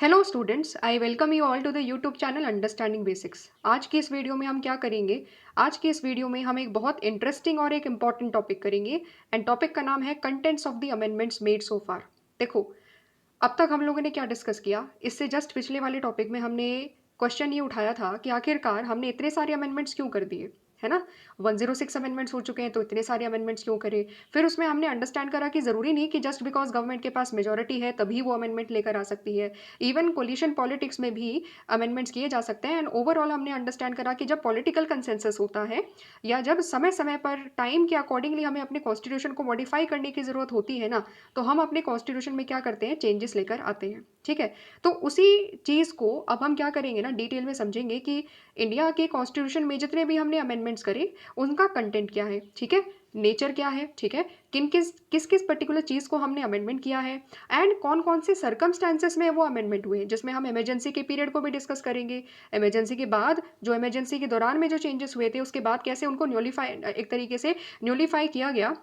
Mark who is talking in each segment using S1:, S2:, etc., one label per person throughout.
S1: Hello students, I welcome you all to the YouTube channel understanding basics. आज की इस video में हम क्या करेंगे? आज की इस वीडियो में हम एक बहुत इंटरेस्टिंग और एक इम्पॉर्टेंट टॉपिक करेंगे एंड टॉपिक का नाम है contents of the amendments made so far. देखो, अब तक हम लोगों ने क्या डिस्कस किया? इससे जस्ट पिछले वाले टॉपिक में हमने क्वेश्चन ये उठाया था कि आखिरकार हमने इतने सारे अमेंडमेंट्स क्यों कर दिए, है ना? 106 अमेंडमेंट्स हो चुके हैं तो इतने सारे अमेंडमेंट्स क्यों करे? फिर उसमें हमने अंडरस्टैंड करा कि ज़रूरी नहीं कि जस्ट बिकॉज गवर्नमेंट के पास मेजॉरिटी है तभी वो अमेंडमेंट लेकर आ सकती है। इवन कोलिशन पॉलिटिक्स में भी अमेंडमेंट्स किए जा सकते हैं एंड ओवरऑल हमने अंडरस्टैंड करा कि जब पॉलिटिकल कंसेंसस होता है या जब समय समय पर टाइम के अकॉर्डिंगली हमें अपने कॉन्स्टिट्यूशन को मॉडिफाई करने की ज़रूरत होती है ना, तो हम अपने कॉन्स्टिट्यूशन में क्या करते हैं? चेंजेस लेकर आते हैं। ठीक है? तो उसी चीज़ को अब हम क्या करेंगे ना, डिटेल में समझेंगे कि इंडिया के कॉन्स्टिट्यूशन में जितने भी हमने अमेंडमेंट्स करे उनका कंटेंट क्या है, ठीक है? नेचर क्या है, ठीक है? किस किस पर्टिकुलर चीज़ को हमने अमेंडमेंट किया है एंड कौन कौन से सर्कमस्टांसेस में वो अमेंडमेंट हुए, जिसमें हम इमरजेंसी के पीरियड को भी डिस्कस करेंगे। इमरजेंसी के बाद जो इमरजेंसी के दौरान में जो चेंजेस हुए थे उसके बाद कैसे उनको न्यूलीफाई, एक तरीके से न्यूलीफाई किया गया,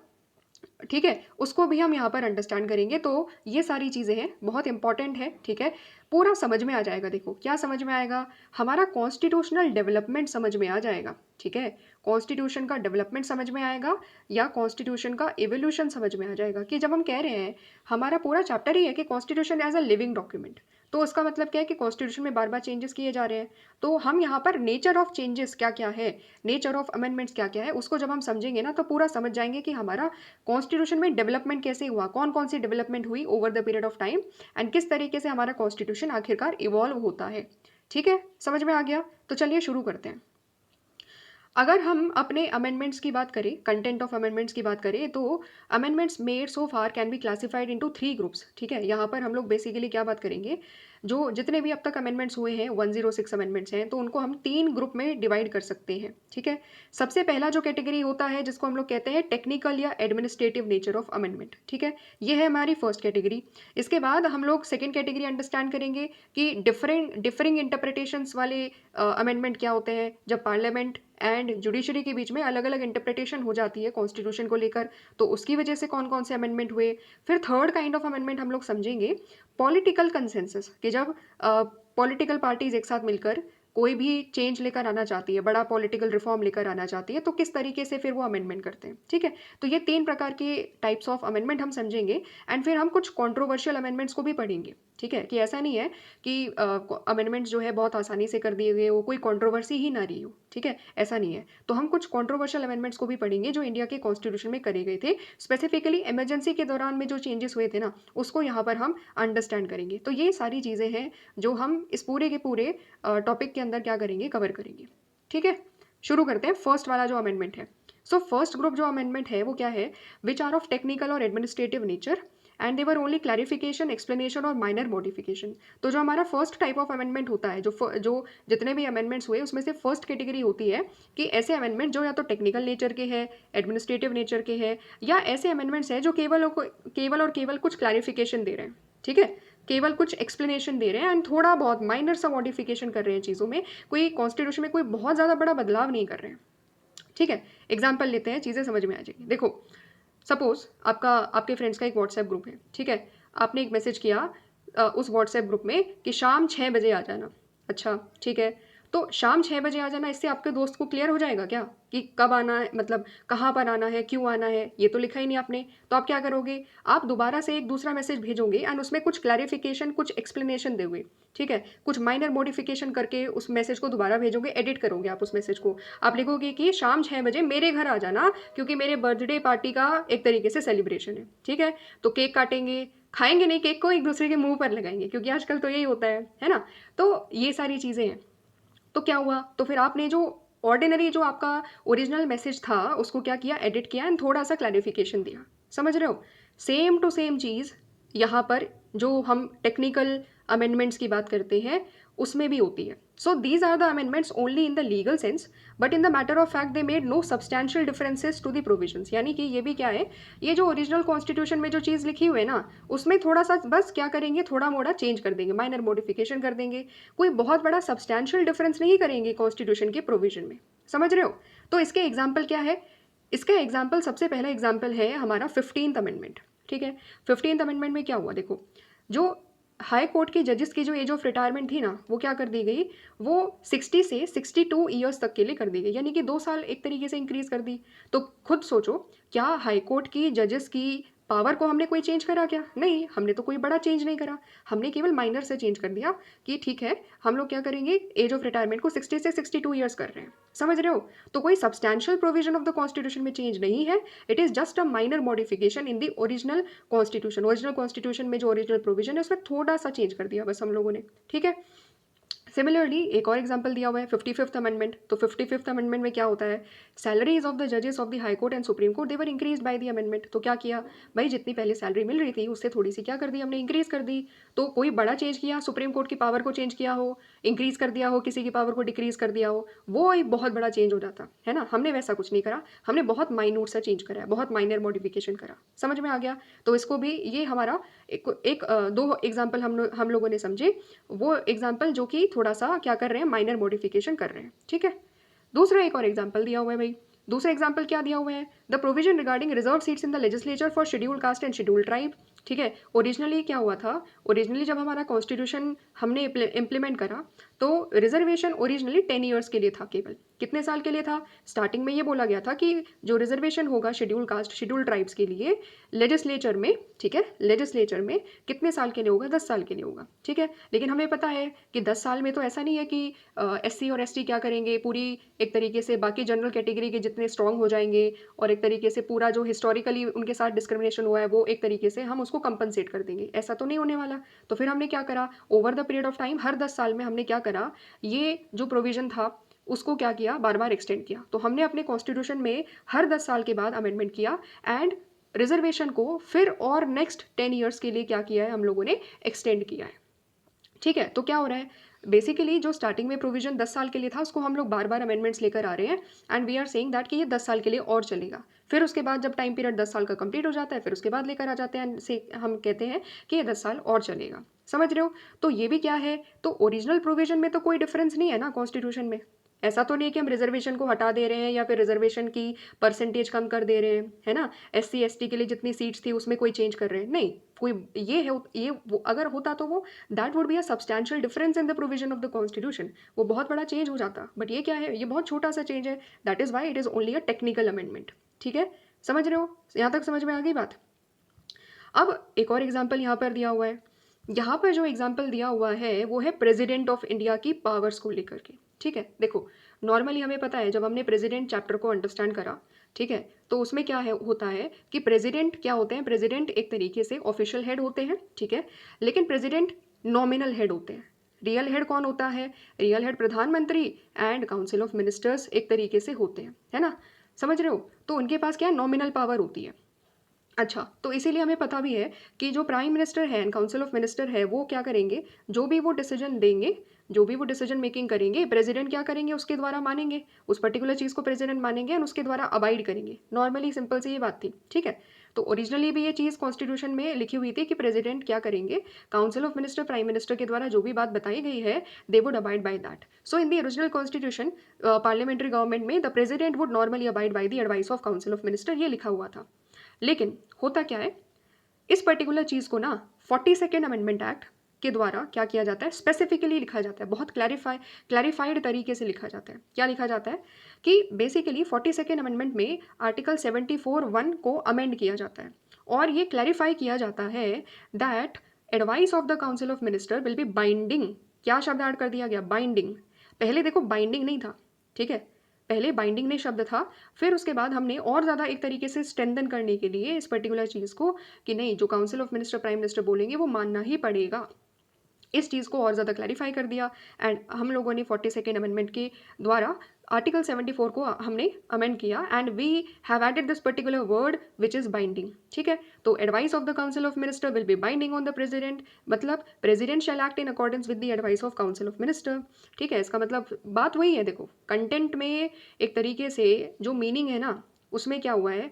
S1: ठीक है? उसको भी हम यहाँ पर अंडरस्टैंड करेंगे। तो ये सारी चीज़ें हैं, बहुत इंपॉर्टेंट है, ठीक है? पूरा समझ में आ जाएगा। देखो, क्या समझ में आएगा? हमारा कॉन्स्टिट्यूशनल डेवलपमेंट समझ में आ जाएगा, ठीक है? कॉन्स्टिट्यूशन का डेवलपमेंट समझ में आएगा या कॉन्स्टिट्यूशन का इवोल्यूशन समझ में आ जाएगा कि जब हम कह रहे हैं, हमारा पूरा चैप्टर ही है कि constitution as a living document, तो उसका मतलब क्या है कि कॉन्स्टिट्यूशन में बार बार चेंजेस किए जा रहे हैं। तो हम यहाँ पर नेचर ऑफ चेंजेस क्या क्या है, नेचर ऑफ अमेंडमेंट्स क्या क्या है, उसको जब हम समझेंगे ना तो पूरा समझ जाएंगे कि हमारा कॉन्स्टिट्यूशन में डेवलपमेंट कैसे हुआ, कौन कौन सी डेवलपमेंट हुई over the period of time and किस तरीके से हमारा कॉन्स्टिट्यूशन आखिरकार इवॉल्व होता है। ठीक है? समझ में आ गया? तो चलिए शुरू करते हैं। अगर हम अपने अमेंडमेंट्स की बात करें, कंटेंट ऑफ अमेंडमेंट्स की बात करें, तो amendments made so far can be classified into 3 groups. ठीक है? यहाँ पर हम लोग बेसिकली क्या बात करेंगे, जो जितने भी अब तक अमेंडमेंट्स हुए हैं, 106 अमेंडमेंट्स हैं, तो उनको हम 3 ग्रुप में डिवाइड कर सकते हैं। ठीक है? सबसे पहला जो कैटेगरी होता है जिसको हम लोग कहते हैं टेक्निकल या एडमिनिस्ट्रेटिव नेचर ऑफ अमेंडमेंट। ठीक है? ये है हमारी फर्स्ट कैटेगरी। इसके बाद हम लोग सेकेंड कैटेगरी अंडरस्टैंड करेंगे कि डिफरिंग इंटरप्रिटेशंस वाले अमेंडमेंट क्या होते हैं, जब पार्लियामेंट एंड जुडिशरी के बीच में अलग अलग इंटरप्रिटेशन हो जाती है कॉन्स्टिट्यूशन को लेकर, तो उसकी वजह से कौन कौन से अमेंडमेंट हुए। फिर थर्ड काइंड ऑफ अमेंडमेंट हम लोग समझेंगे पॉलिटिकल कंसेंसस, कि जब पॉलिटिकल पार्टीज एक साथ मिलकर कोई भी चेंज लेकर आना चाहती है, बड़ा पॉलिटिकल रिफॉर्म लेकर आना चाहती है, तो किस तरीके से फिर वो अमेंडमेंट करते हैं। ठीक है? तो ये 3 प्रकार के टाइप्स ऑफ अमेंडमेंट हम समझेंगे एंड फिर हम कुछ कॉन्ट्रोवर्शियल अमेंडमेंट्स को भी पढ़ेंगे। ठीक है? कि ऐसा नहीं है कि अमेंडमेंट्स जो है बहुत आसानी से कर दिए गए हो, कोई कंट्रोवर्सी ही ना रही हो। ठीक है? ऐसा नहीं है। तो हम कुछ कंट्रोवर्शियल अमेंडमेंट्स को भी पढ़ेंगे जो इंडिया के कॉन्स्टिट्यूशन में करे गए थे, स्पेसिफिकली इमरजेंसी के दौरान में जो चेंजेस हुए थे ना, उसको यहाँ पर हम अंडरस्टैंड करेंगे। तो ये सारी चीज़ें हैं जो हम इस पूरे के पूरे टॉपिक के अंदर क्या करेंगे, कवर करेंगे। ठीक है? शुरू करते हैं फर्स्ट वाला जो अमेंडमेंट है। सो फर्स्ट ग्रुप जो अमेंडमेंट है वो क्या है, विच आर ऑफ टेक्निकल और administrative nature and they're only clarification, explanation और माइनर मॉडिफिकेशन। तो जो हमारा फर्स्ट टाइप ऑफ अमेंडमेंट होता है, जो जितने भी अमेंडमेंट्स हुए उसमें से फर्स्ट कैटेगरी होती है कि ऐसे अमेंडमेंट जो या तो टेक्निकल नेचर के हैं, एडमिनिस्ट्रेटिव नेचर के हैं, या ऐसे अमेंडमेंट्स हैं जो केवल कुछ क्लैरिफिकेशन दे रहे हैं। ठीक है? केवल कुछ एक्सप्लेनेशन दे रहे हैं एंड थोड़ा बहुत माइनर सा मॉडिफिकेशन कर रहे हैं चीज़ों में, कोई कॉन्स्टिट्यूशन में कोई बहुत ज़्यादा बड़ा बदलाव नहीं कर रहे हैं। ठीक है? एग्जाम्पल लेते हैं, चीज़ें समझ में आ जाएगी। देखो, सपोज आपके फ्रेंड्स का एक व्हाट्सएप ग्रुप है। ठीक है? आपने एक मैसेज किया उस व्हाट्सएप ग्रुप में कि शाम 6 बजे आ जाना। अच्छा, ठीक है? तो शाम 6 बजे आ जाना, इससे आपके दोस्त को क्लियर हो जाएगा क्या कि कब आना है, मतलब कहाँ पर आना है, क्यों आना है? ये तो लिखा ही नहीं आपने। तो आप क्या करोगे, आप दोबारा से एक दूसरा मैसेज भेजोगे एंड उसमें कुछ क्लैरिफिकेशन, कुछ एक्सप्लेनेशन दोगे। ठीक है? कुछ माइनर मॉडिफिकेशन करके उस मैसेज को दोबारा भेजोगे, एडिट करोगे आप उस मैसेज को। आप लिखोगे कि शाम 6 बजे मेरे घर आ जाना क्योंकि मेरे बर्थडे पार्टी का एक तरीके से सेलिब्रेशन है। ठीक है? तो केक काटेंगे, खाएंगे नहीं केक को, एक दूसरे के मुंह पर लगाएंगे, क्योंकि आजकल तो यही होता है ना? तो ये सारी चीज़ें हैं। तो क्या हुआ, तो फिर आपने जो ऑर्डिनरी जो आपका ओरिजिनल मैसेज था उसको क्या किया, एडिट किया एंड थोड़ा सा क्लैरिफिकेशन दिया। समझ रहे हो? सेम टू सेम चीज़ यहाँ पर जो हम टेक्निकल अमेंडमेंट्स की बात करते हैं उसमें भी होती है। So these are the amendments only in the legal sense, but in the matter of fact they made no substantial differences to the provisions. यानी कि ये भी क्या है, ये जो ओरिजिनल कॉन्स्टिट्यूशन में जो चीज़ लिखी हुई है ना, उसमें थोड़ा सा बस क्या करेंगे, थोड़ा मोड़ा चेंज कर देंगे, माइनर मॉडिफिकेशन कर देंगे, कोई बहुत बड़ा सब्सटैंशियल डिफरेंस नहीं करेंगे कॉन्स्टिट्यूशन के प्रोविजन में। समझ रहे हो? तो इसके एग्जाम्पल क्या है? इसका एग्जाम्पल, सबसे पहला एग्जाम्पल है हमारा 15th अमेंडमेंट। ठीक है? 15th अमेंडमेंट में क्या हुआ, देखो, जो हाई कोर्ट के जजेस की जो एज ऑफ रिटायरमेंट थी ना, वो क्या कर दी गई, वो 60 से 62 ईयर्स तक के लिए कर दी गई, यानी कि 2 साल एक तरीके से इंक्रीज कर दी। तो खुद सोचो, क्या हाई कोर्ट की जजेस की पावर को हमने कोई चेंज करा क्या? नहीं, हमने तो कोई बड़ा चेंज नहीं करा, हमने केवल माइनर से चेंज कर दिया कि ठीक है, हम लोग क्या करेंगे, एज ऑफ रिटायरमेंट को 60 से 62 ईयर्स कर रहे हैं। समझ रहे हो? तो कोई substantial provision of the constitution में चेंज नहीं है, it is just a minor modification in the original constitution. Original constitution में जो ओरिजिनल प्रोविजन है उसमें थोड़ा सा चेंज कर दिया बस हम लोगों ने, ठीक है। सिमिलरली एक और एग्जांपल दिया हुआ है 55th अमेंडमेंट। तो 55th अमेंडमेंट में क्या होता है, सैलरीज ऑफ द जजेस of the high court and supreme court they were increase by the amendment. तो क्या किया भाई, जितनी पहले सैलरी मिल रही थी उससे थोड़ी सी क्या कर दी हमने, इंक्रीज कर दी। तो कोई बड़ा चेंज किया, सुप्रीम कोर्ट की पावर को चेंज किया हो, इंक्रीज कर दिया हो, किसी की पावर को डिक्रीज कर दिया हो, वो एक बहुत बड़ा चेंज हो जाता है ना। हमने वैसा कुछ नहीं करा, हमने बहुत माइन्यूट सा चेंज करा है, बहुत माइनर मॉडिफिकेशन करा। समझ में आ गया? तो इसको भी, ये हमारा दो एग्जाम्पल हम लोगों ने समझे, वो एग्जाम्पल जो कि थोड़ा सा क्या कर रहे हैं, माइनर मॉडिफिकेशन कर रहे हैं, ठीक है। दूसरा एक और एग्जाम्पल दिया हुआ है भाई। दूसरा एग्जाम्पल क्या दिया हुआ है, the provision regarding reserve seats in the legislature for scheduled caste and scheduled tribe. ठीक है, ओरिजिनली क्या हुआ था, ओरिजिनली जब हमारा कॉन्स्टिट्यूशन हमने इम्प्लीमेंट करा तो रिजर्वेशन ओरिजिनली 10 ईयर्स के लिए था। केवल कितने साल के लिए था, स्टार्टिंग में ये बोला गया था कि जो रिजर्वेशन होगा शेड्यूल्ड कास्ट शेड्यूल्ड ट्राइब्स के लिए लेजिस्लेचर में, ठीक है, लेजिस्लेचर में कितने साल के लिए होगा, 10 साल के लिए होगा, ठीक है। लेकिन हमें पता है कि 10 साल में तो ऐसा नहीं है कि SC और ST क्या करेंगे, पूरी एक तरीके से बाकी जनरल कैटेगरी के जितने स्ट्रांग हो जाएंगे और एक तरीके से पूरा जो हिस्टोरिकली उनके साथ डिस्क्रिमिनेशन हुआ है वो एक तरीके से हम उसको कंपनसेट कर देंगे, ऐसा तो नहीं होने वाला। तो फिर हमने क्या करा, over the period of time हर 10 साल में हमने क्या करा, ये जो प्रोविजन था उसको क्या किया, बार बार एक्सटेंड किया। तो हमने अपने कॉन्स्टिट्यूशन में हर 10 साल के बाद अमेंडमेंट किया एंड रिजर्वेशन को फिर और नेक्स्ट 10 ईयर्स के लिए क्या किया है, हम लोगों ने एक्सटेंड किया है, ठीक है। तो क्या हो रहा है, बेसिकली जो स्टार्टिंग में प्रोविजन 10 साल के लिए था उसको हम लोग बार बार अमेंडमेंट्स लेकर आ रहे हैं and we are saying that कि ये 10 साल के लिए और चलेगा। फिर उसके बाद जब टाइम पीरियड 10 साल का कंप्लीट हो जाता है फिर उसके बाद लेकर आ जाते हैं से हम कहते हैं कि ये 10 साल और चलेगा। समझ रहे हो? तो ये भी क्या है, तो ओरिजिनल प्रोविजन में तो कोई डिफरेंस नहीं है ना कॉन्स्टिट्यूशन में। ऐसा तो नहीं कि हम रिजर्वेशन को हटा दे रहे हैं या फिर रिजर्वेशन की परसेंटेज कम कर दे रहे हैं, है ना। SC ST के लिए जितनी सीट्स थी उसमें कोई चेंज कर रहे हैं, नहीं। कोई ये है, ये वो अगर होता तो वो that would be a substantial difference in the provision of the constitution, वो बहुत बड़ा चेंज हो जाता। बट ये क्या है, ये बहुत छोटा सा चेंज है, that is why it is only a technical amendment, ठीक है। समझ रहे हो? यहाँ तक समझ में आ गई बात। अब एक और एग्जाम्पल यहाँ पर दिया हुआ है। यहाँ पर जो एग्जाम्पल दिया हुआ है वो है प्रेसिडेंट ऑफ इंडिया की पावर्स को लेकर के, ठीक है। देखो, नॉर्मली हमें पता है जब हमने प्रेसिडेंट चैप्टर को अंडरस्टैंड करा, ठीक है, तो उसमें क्या है होता है कि प्रेसिडेंट क्या होते हैं, प्रेसिडेंट एक तरीके से ऑफिशियल हेड होते हैं, ठीक है, लेकिन प्रेसिडेंट नॉमिनल हेड होते हैं। रियल हेड कौन होता है, रियल हेड प्रधानमंत्री एंड काउंसिल ऑफ मिनिस्टर्स एक तरीके से होते हैं, है ना। समझ रहे हो? तो उनके पास क्या है, नॉमिनल पावर होती है। अच्छा, तो इसीलिए हमें पता भी है कि जो प्राइम मिनिस्टर है एंड काउंसिल ऑफ मिनिस्टर है वो क्या करेंगे, जो भी वो डिसीजन देंगे, जो भी वो डिसीजन मेकिंग करेंगे, प्रेसिडेंट क्या करेंगे, उसके द्वारा मानेंगे, उस पर्टिकुलर चीज़ को प्रेसिडेंट मानेंगे और उसके द्वारा अबाइड करेंगे। नॉर्मली सिंपल सी ये बात थी, ठीक है। तो ओरिजिनली भी ये चीज़ कॉन्स्टिट्यूशन में लिखी हुई थी कि प्रेसिडेंट क्या करेंगे, council of minister prime minister के द्वारा जो भी बात बताई गई है they would abide by that. So in the original constitution parliamentary government में the president would normally abide by the advice of council of minister, ये लिखा हुआ था। लेकिन होता क्या है, इस पर्टिकुलर चीज़ को ना 42nd अमेंडमेंट एक्ट के द्वारा क्या किया जाता है, स्पेसिफिकली लिखा जाता है, बहुत क्लैरिफाइड तरीके से लिखा जाता है। क्या लिखा जाता है कि बेसिकली 42nd अमेंडमेंट में आर्टिकल 74(1) को अमेंड किया जाता है और ये क्लैरिफाई किया जाता है that advice of the council of minister will be binding. क्या शब्द ऐड कर दिया गया, बाइंडिंग। पहले देखो बाइंडिंग नहीं था, ठीक है, पहले बाइंडिंग नहीं शब्द था, फिर उसके बाद हमने और ज़्यादा एक तरीके से स्ट्रेंथन करने के लिए इस पर्टिकुलर चीज़ को कि नहीं, जो council of minister prime minister बोलेंगे वो मानना ही पड़ेगा, इस चीज़ को और ज़्यादा क्लैरिफाई कर दिया। एंड हम लोगों ने 42nd अमेंडमेंट के द्वारा आर्टिकल 74 को हमने अमेंड किया and we have added this particular word which is binding, ठीक है। तो advice of the council of minister will be binding on the president, मतलब president shall act in accordance with the advice of council of minister, ठीक है। इसका मतलब बात वही है, देखो कंटेंट में एक तरीके से जो मीनिंग है ना उसमें क्या हुआ है,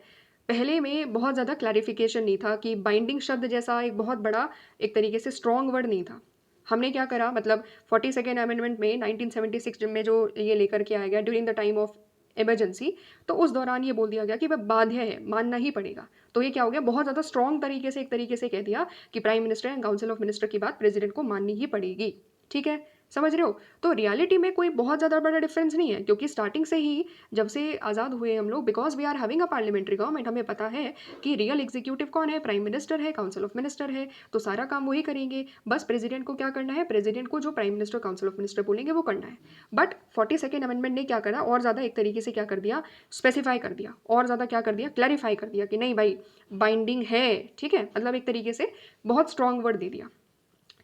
S1: पहले में बहुत ज़्यादा क्लैरिफिकेशन नहीं था कि बाइंडिंग शब्द जैसा एक बहुत बड़ा एक तरीके से स्ट्रॉन्ग वर्ड नहीं था। हमने क्या करा, मतलब 42nd अमेंडमेंट में 1976 में जो ये लेकर के आया गया during the time of emergency, तो उस दौरान ये बोल दिया गया कि वह बाध्य है, मानना ही पड़ेगा। तो ये क्या हो गया, बहुत ज़्यादा स्ट्रॉन्ग तरीके से एक तरीके से कह दिया कि prime minister and council of minister की बात प्रेसिडेंट को माननी ही पड़ेगी। ठीक है, समझ रहे हो? तो रियलिटी में कोई बहुत ज़्यादा बड़ा डिफरेंस नहीं है, क्योंकि स्टार्टिंग से ही जब से आज़ाद हुए हम लोग, because we are having a parliamentary government, हमें पता है कि रियल एग्जीक्यूटिव कौन है, प्राइम मिनिस्टर है, काउंसिल ऑफ मिनिस्टर है, तो सारा काम वही करेंगे। बस प्रेसिडेंट को क्या करना है, प्रेसिडेंट को जो prime minister council of minister बोलेंगे वो करना है। बट 42nd अमेंडमेंट ने क्या करा, और ज़्यादा एक तरीके से क्या कर दिया, स्पेसिफाई कर दिया, और ज़्यादा क्या कर दिया, क्लैरिफाई कर दिया कि नहीं भाई बाइंडिंग है। ठीक है, मतलब एक तरीके से बहुत स्ट्रॉन्ग वर्ड दे दिया।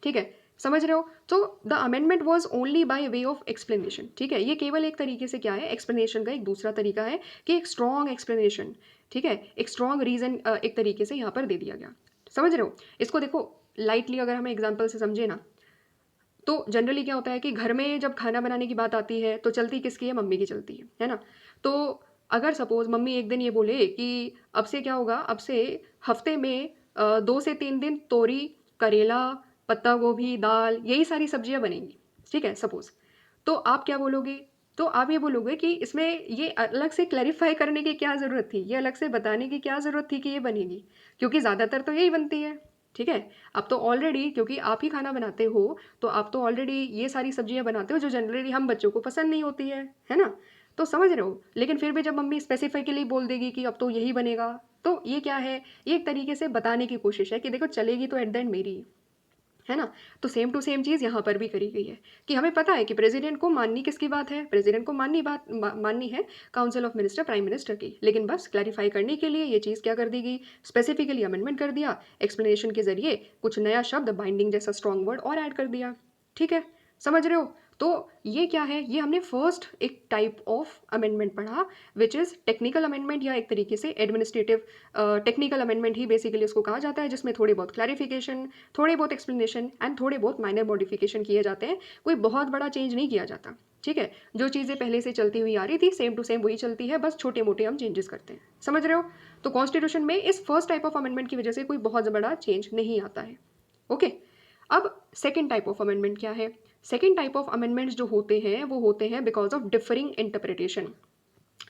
S1: ठीक है, समझ रहे हो? तो the amendment was only by way of explanation. ठीक है, ये केवल एक तरीके से क्या है, एक्सप्लेनेशन का एक दूसरा तरीका है कि एक स्ट्रॉन्ग एक्सप्लेनेशन, ठीक है, एक स्ट्रॉन्ग रीजन एक तरीके से यहाँ पर दे दिया गया। समझ रहे हो? इसको देखो लाइटली अगर हमें एग्जाम्पल से समझे ना, तो जनरली क्या होता है कि घर में जब खाना बनाने की बात आती है तो चलती किसकी है, मम्मी की चलती है ना? तो अगर सपोज मम्मी एक दिन ये बोले कि अब से क्या होगा, अब से हफ्ते में 2 से 3 दिन तोरी, करेला, पत्ता गोभी, दाल, यही सारी सब्जियां बनेंगी। ठीक है, सपोज, तो आप क्या बोलोगे? तो आप ये बोलोगे कि इसमें ये अलग से क्लैरिफाई करने की क्या ज़रूरत थी, ये अलग से बताने की क्या ज़रूरत थी कि ये बनेगी, क्योंकि ज़्यादातर तो यही बनती है। ठीक है, अब तो ऑलरेडी क्योंकि आप ही खाना बनाते हो, तो आप तो ऑलरेडी ये सारी सब्जियां बनाते हो जो जनरली हम बच्चों को पसंद नहीं होती है ना? तो समझ रहे हो? लेकिन फिर भी जब मम्मी स्पेसिफिकली बोल देगी कि अब तो यही बनेगा, तो ये क्या है, ये एक तरीके से बताने की कोशिश है कि देखो चलेगी तो एट द एंड मेरी, है ना? तो सेम टू सेम चीज़ यहाँ पर भी करी गई है कि हमें पता है कि प्रेसिडेंट को माननी किसकी बात है, प्रेसिडेंट को माननी है council of minister, prime minister की। लेकिन बस क्लैरिफाई करने के लिए ये चीज़ क्या कर दी गई, स्पेसिफिकली अमेंडमेंट कर दिया, एक्सप्लेनेशन के जरिए कुछ नया शब्द बाइंडिंग जैसा स्ट्रॉन्ग वर्ड और ऐड कर दिया। ठीक है, समझ रहे हो? तो ये क्या है, ये हमने फर्स्ट एक टाइप ऑफ अमेंडमेंट पढ़ा, विच इज़ टेक्निकल अमेंडमेंट, या एक तरीके से एडमिनिस्ट्रेटिव टेक्निकल अमेंडमेंट ही बेसिकली उसको कहा जाता है, जिसमें थोड़ी बहुत क्लैरिफिकेशन, थोड़े बहुत एक्सप्लेनेशन एंड थोड़े बहुत माइनर मॉडिफिकेशन किए जाते हैं। कोई बहुत बड़ा चेंज नहीं किया जाता। ठीक है, जो चीज़ें पहले से चलती हुई आ रही थी सेम टू सेम वही चलती है, बस छोटे मोटे हम चेंजेस करते हैं। समझ रहे हो? तो कॉन्स्टिट्यूशन में इस फर्स्ट टाइप ऑफ अमेंडमेंट की वजह से कोई बहुत बड़ा चेंज नहीं आता है। ओके, अब सेकेंड टाइप ऑफ अमेंडमेंट क्या है? सेकेंड टाइप ऑफ अमेंडमेंट्स जो होते हैं वो होते हैं because of differing interpretation.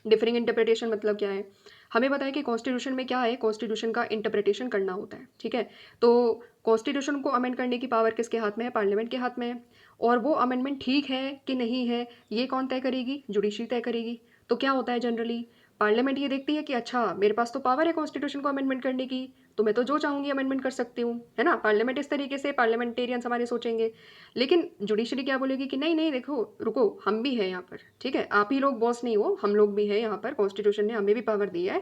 S1: Differing interpretation मतलब क्या है? हमें पता है कि कॉन्स्टिट्यूशन में क्या है, कॉन्स्टिट्यूशन का इंटरप्रिटेशन करना होता है। ठीक है, तो कॉन्स्टिट्यूशन को अमेंड करने की पावर किसके हाथ में है, पार्लियामेंट के हाथ में है। और वो अमेंडमेंट ठीक है कि नहीं है, ये कौन तय करेगी, जुडिशरी तय करेगी। तो क्या होता है जनरली, पार्लियामेंट ये देखती है कि अच्छा मेरे पास तो पावर है कॉन्स्टिट्यूशन को अमेंडमेंट करने की, तो मैं तो जो चाहूंगी अमेंडमेंट कर सकती हूँ, है ना? पार्लियामेंट इस तरीके से पार्लियामेंटेरियंस हमारे सोचेंगे। लेकिन जुडिशरी क्या बोलेगी कि नहीं नहीं देखो रुको, हम भी है यहाँ पर। ठीक है, आप ही लोग बॉस नहीं हो, हम लोग भी है यहाँ पर, कॉन्स्टिट्यूशन ने हमें भी पावर दी है,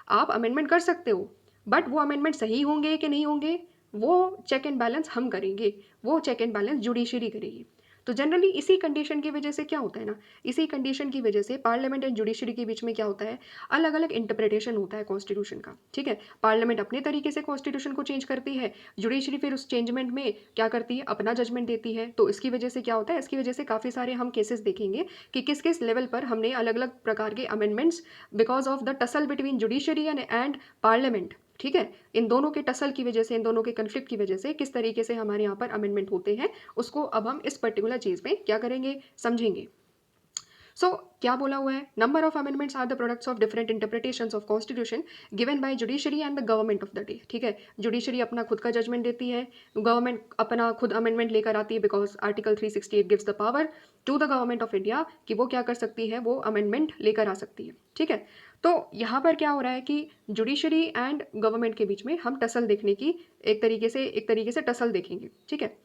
S1: आप अमेंडमेंट कर सकते हो। बट वो अमेंडमेंट सही होंगे कि नहीं होंगे, वो चेक एंड बैलेंस हम करेंगे, वो चेक एंड बैलेंस जुडिशरी करेगी। तो जनरली इसी कंडीशन की वजह से क्या होता है ना, इसी कंडीशन की वजह से पार्लियामेंट एंड जुडिशरी के बीच में क्या होता है, अलग अलग इंटरप्रिटेशन होता है कॉन्स्टिट्यूशन का। ठीक है, पार्लियामेंट अपने तरीके से कॉन्स्टिट्यूशन को चेंज करती है, जुडिशरी फिर उस चेंजमेंट में क्या करती है, अपना जजमेंट देती है। तो इसकी वजह से क्या होता है, इसकी वजह से काफ़ी सारे हम केसेस देखेंगे कि किस किस लेवल पर हमने अलग अलग प्रकार के amendments because of the tussle between judiciary and parliament, ठीक है, इन दोनों के टसल की वजह से, इन दोनों के कन्फ्लिक्ट की वजह से किस तरीके से हमारे यहाँ पर अमेंडमेंट होते हैं, उसको अब हम इस पर्टिकुलर चीज़ में क्या करेंगे, समझेंगे। सो क्या बोला हुआ है, number of amendments are the products of different interpretations of constitution given by judiciary and the government of the day. ठीक है, जुडिशरी अपना खुद का जजमेंट देती है, गवर्नमेंट अपना खुद अमेंडमेंट लेकर आती है, because article 368 gives the power to the government of India कि वो क्या कर सकती है, वो अमेंडमेंट लेकर आ सकती है। ठीक है, तो यहाँ पर क्या हो रहा है कि जुडिशरी एंड गवर्नमेंट के बीच में हम टसल देखने की एक तरीके से टसल देखेंगे। ठीक है,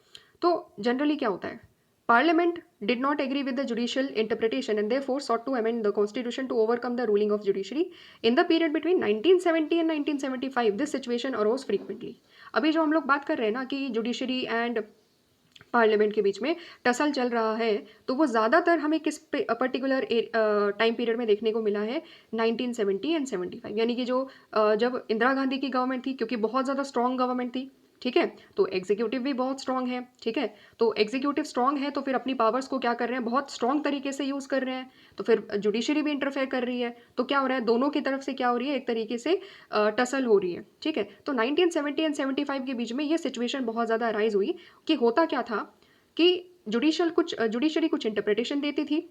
S1: तो जनरली क्या होता है, Parliament did not agree with the judicial interpretation and therefore sought to amend the constitution to overcome the ruling of judiciary. In the period between 1970 and 1975, this situation arose frequently. अभी जो हम लोग बात कर रहे हैं ना कि जुडिशरी एंड पार्लियामेंट के बीच में टसल चल रहा है, तो वो ज़्यादातर हमें किस पर्टिकुलर टाइम पीरियड में देखने को मिला है, 1970 एंड 75, यानी कि जो जब इंदिरा गांधी की गवर्नमेंट थी, क्योंकि बहुत ज़्यादा स्ट्रॉन्ग गवर्नमेंट थी। ठीक है, तो एग्जीक्यूटिव भी बहुत स्ट्रॉन्ग है। ठीक है, तो एग्जीक्यूटिव स्ट्रॉन्ग है तो फिर अपनी पावर्स को क्या कर रहे हैं, बहुत स्ट्रॉन्ग तरीके से यूज़ कर रहे हैं, तो फिर जुडिशरी भी इंटरफेयर कर रही है। तो क्या हो रहा है, दोनों की तरफ से क्या हो रही है, एक तरीके से टसल हो रही है। ठीक है, तो 1970 एंड 75 के बीच में ये सिचुएशन बहुत ज़्यादा राइज हुई कि होता क्या था कि जुडिशरी कुछ इंटरप्रिटेशन देती थी,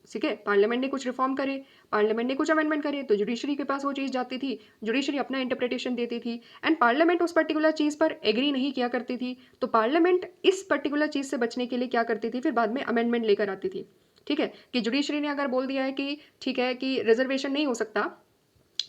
S1: ठीक है, पार्लियामेंट ने कुछ रिफॉर्म करे, पार्लियामेंट ने कुछ अमेंडमेंट करे, तो जुडिशरी के पास वो चीज़ जाती थी, जुडिशरी अपना इंटरप्रिटेशन देती थी, एंड पार्लियामेंट उस पर्टिकुलर चीज़ पर एग्री नहीं किया करती थी, तो पार्लियामेंट इस पर्टिकुलर चीज़ से बचने के लिए क्या करती थी, फिर बाद में अमेंडमेंट लेकर आती थी। ठीक है, कि जुडिशरी ने अगर बोल दिया है कि ठीक है कि रिजर्वेशन नहीं हो सकता,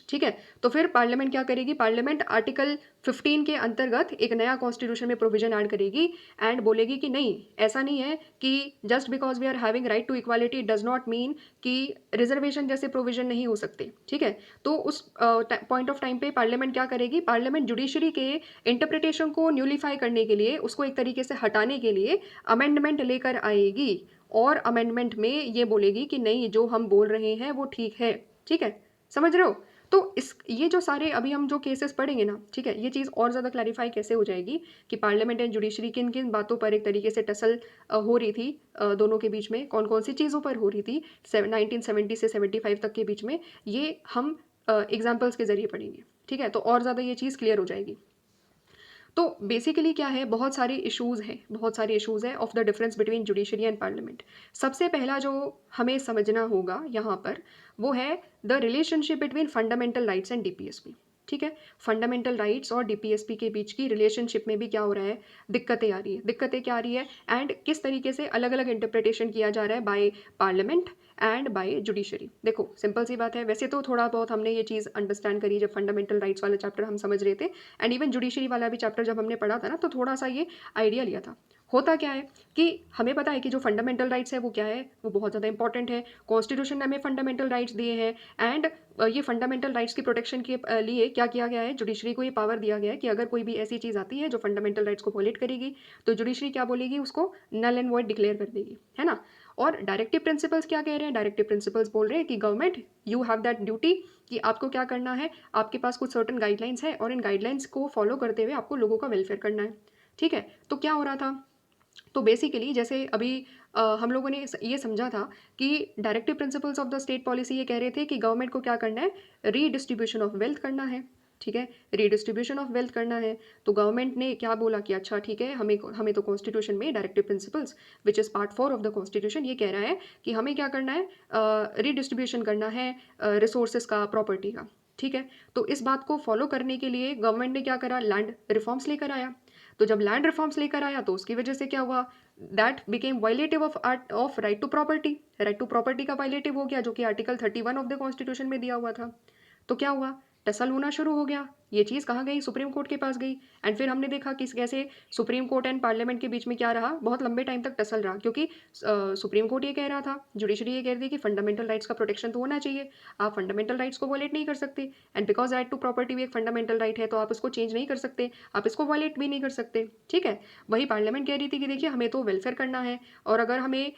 S1: ठीक है, तो फिर पार्लियामेंट क्या करेगी, पार्लियामेंट आर्टिकल 15 के अंतर्गत एक नया कॉन्स्टिट्यूशन में प्रोविजन ऐड करेगी एंड बोलेगी कि नहीं, ऐसा नहीं है कि just because we are having right to equality does not mean कि रिजर्वेशन जैसे प्रोविजन नहीं हो सकते। ठीक है, तो उस पॉइंट ऑफ टाइम पे पार्लियामेंट क्या करेगी, पार्लियामेंट जुडिशरी के इंटरप्रिटेशन को न्यूलीफाई करने के लिए, उसको एक तरीके से हटाने के लिए अमेंडमेंट लेकर आएगी और अमेंडमेंट में ये बोलेगी कि नहीं, जो हम बोल रहे हैं वो ठीक है। ठीक है, समझ रहे हो? तो इस ये जो सारे अभी हम जो केसेस पढ़ेंगे ना, ठीक है, ये चीज़ और ज़्यादा क्लैरिफाई कैसे हो जाएगी कि पार्लियामेंट एंड जुडिशरी किन किन बातों पर एक तरीके से टसल हो रही थी, दोनों के बीच में कौन कौन सी चीज़ों पर हो रही थी 1970 से 75 तक के बीच में, ये हम एग्जाम्पल्स के जरिए पढ़ेंगे। ठीक है, तो और ज़्यादा ये चीज़ क्लियर हो जाएगी। तो बेसिकली क्या है, बहुत सारे इश्यूज़ हैं, बहुत सारे इश्यूज़ हैं of the difference between judiciary and parliament. सबसे पहला जो हमें समझना होगा यहाँ पर, वो है the relationship between fundamental rights and DPSP. ठीक है, फंडामेंटल राइट्स और डीपीएसपी के बीच की रिलेशनशिप में भी क्या हो रहा है, दिक्कतें आ रही है, दिक्कतें क्या आ रही है, एंड किस तरीके से अलग अलग इंटरप्रिटेशन किया जा रहा है by parliament and by judiciary. देखो सिंपल सी बात है, वैसे तो थोड़ा बहुत हमने ये चीज़ अंडरस्टैंड करी जब फंडामेंटल राइट्स वाला चैप्टर हम समझ रहे थे, एंड इवन जुडिशरी वाला भी चैप्टर जब हमने पढ़ा था ना, तो थोड़ा सा ये आइडिया लिया था। होता क्या है कि हमें पता है कि जो फंडामेंटल राइट्स है वो क्या है, वो बहुत ज़्यादा इंपॉर्टेंट है, कॉन्स्टिट्यूशन ने हमें फंडामेंटल राइट्स दिए हैं, एंड ये फंडामेंटल राइट्स की प्रोटेक्शन के लिए क्या किया गया है, जुडिशरी को ये पावर दिया गया है कि अगर कोई भी ऐसी चीज़ आती है जो फंडामेंटल राइट्स को वॉयलेट करेगी, तो जुडिशरी क्या बोलेगी, उसको नल एंड वॉइड डिक्लेयर कर देगी, है ना। और डायरेक्टिव प्रिंसिपल्स क्या कह रहे हैं, डायरेक्टिव प्रिंसिपल्स बोल रहे हैं कि government, you have that duty कि आपको क्या करना है, आपके पास कुछ सर्टन गाइडलाइंस है और इन गाइडलाइंस को फॉलो करते हुए आपको लोगों का वेलफेयर करना है। ठीक है, तो क्या हो रहा था, तो बेसिकली जैसे अभी हम लोगों ने ये समझा था कि directive principles of the state policy ये कह रहे थे कि गवर्नमेंट को क्या करना है, रीडिस्ट्रीब्यूशन ऑफ वेल्थ करना है। ठीक है, रीडिस्ट्रीब्यूशन ऑफ वेल्थ करना है, तो गवर्नमेंट ने क्या बोला कि अच्छा ठीक है, हमें हमें तो कॉन्स्टिट्यूशन में directive principles which is part 4 of the constitution ये कह रहा है कि हमें क्या करना है, रीडिस्ट्रीब्यूशन करना है रिसोर्सेज का, प्रॉपर्टी का। ठीक है, तो इस बात को फॉलो करने के लिए गवर्नमेंट ने क्या करा, लैंड रिफॉर्म्स लेकर आया। तो जब लैंड रिफॉर्म्स लेकर आया तो उसकी वजह से क्या हुआ, that became violative of right to property, right to property का वायलेटिव हो गया, जो कि आर्टिकल 31 ऑफ द कॉन्स्टिट्यूशन में दिया हुआ था। तो क्या हुआ, टसल होना शुरू हो गया, ये चीज़ कहाँ गई, सुप्रीम कोर्ट के पास गई, एंड फिर हमने देखा कि कैसे सुप्रीम कोर्ट एंड पार्लियामेंट के बीच में क्या रहा, बहुत लंबे टाइम तक टसल रहा, क्योंकि सुप्रीम कोर्ट ये कह रहा था, जुडिशरी ये कह रही थी कि फंडामेंटल राइट्स का प्रोटेक्शन तो होना चाहिए, आप फंडामेंटल राइट्स को वॉलेट नहीं कर सकते, and because right to property भी एक फंडामेंटल राइट है, तो आप उसको चेंज नहीं कर सकते, आप इसको वॉलेट भी नहीं कर सकते। ठीक है, वही पार्लियामेंट कह रही थी कि देखिए हमें तो वेलफेयर करना है, और अगर हमें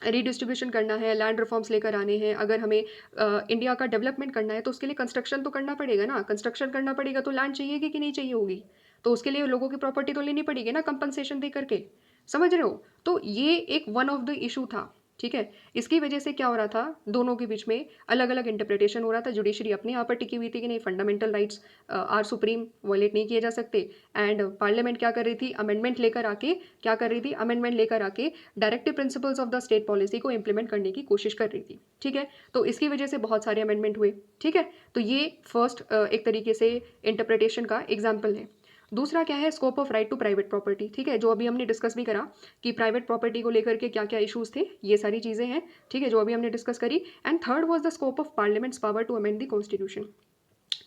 S1: रीडिस्ट्रीब्यूशन करना है, लैंड रिफॉर्म्स लेकर आने हैं, अगर हमें इंडिया का डेवलपमेंट करना है, तो उसके लिए कंस्ट्रक्शन तो करना पड़ेगा ना, कंस्ट्रक्शन करना पड़ेगा तो लैंड चाहिएगी कि नहीं चाहिए होगी, तो उसके लिए लोगों की प्रॉपर्टी तो लेनी पड़ेगी ना कंपनसेशन दे करके। समझ रहे हो, तो ये एक वन ऑफ द इशू था। ठीक है, इसकी वजह से क्या हो रहा था, दोनों के बीच में अलग अलग इंटरप्रिटेशन हो रहा था, जुडिशरी अपने यहाँ पर टिकी हुई थी कि नहीं, fundamental rights are supreme, violate नहीं किए जा सकते, एंड पार्लियामेंट क्या कर रही थी, अमेंडमेंट लेकर आके, क्या कर रही थी, अमेंडमेंट लेकर आके directive principles of the state policy को इंप्लीमेंट करने की कोशिश कर रही थी। ठीक है, तो इसकी वजह से बहुत सारे अमेंडमेंट हुए। ठीक है, तो ये फर्स्ट एक तरीके से इंटरप्रिटेशन का एग्जाम्पल है। दूसरा क्या है, scope of right to private property. ठीक है, जो अभी हमने डिस्कस भी करा कि प्राइवेट प्रॉपर्टी को लेकर के क्या क्या इश्यूज थे, ये सारी चीज़ें हैं। ठीक है, जो अभी हमने डिस्कस करी। And third was the scope of parliament's power to amend the constitution.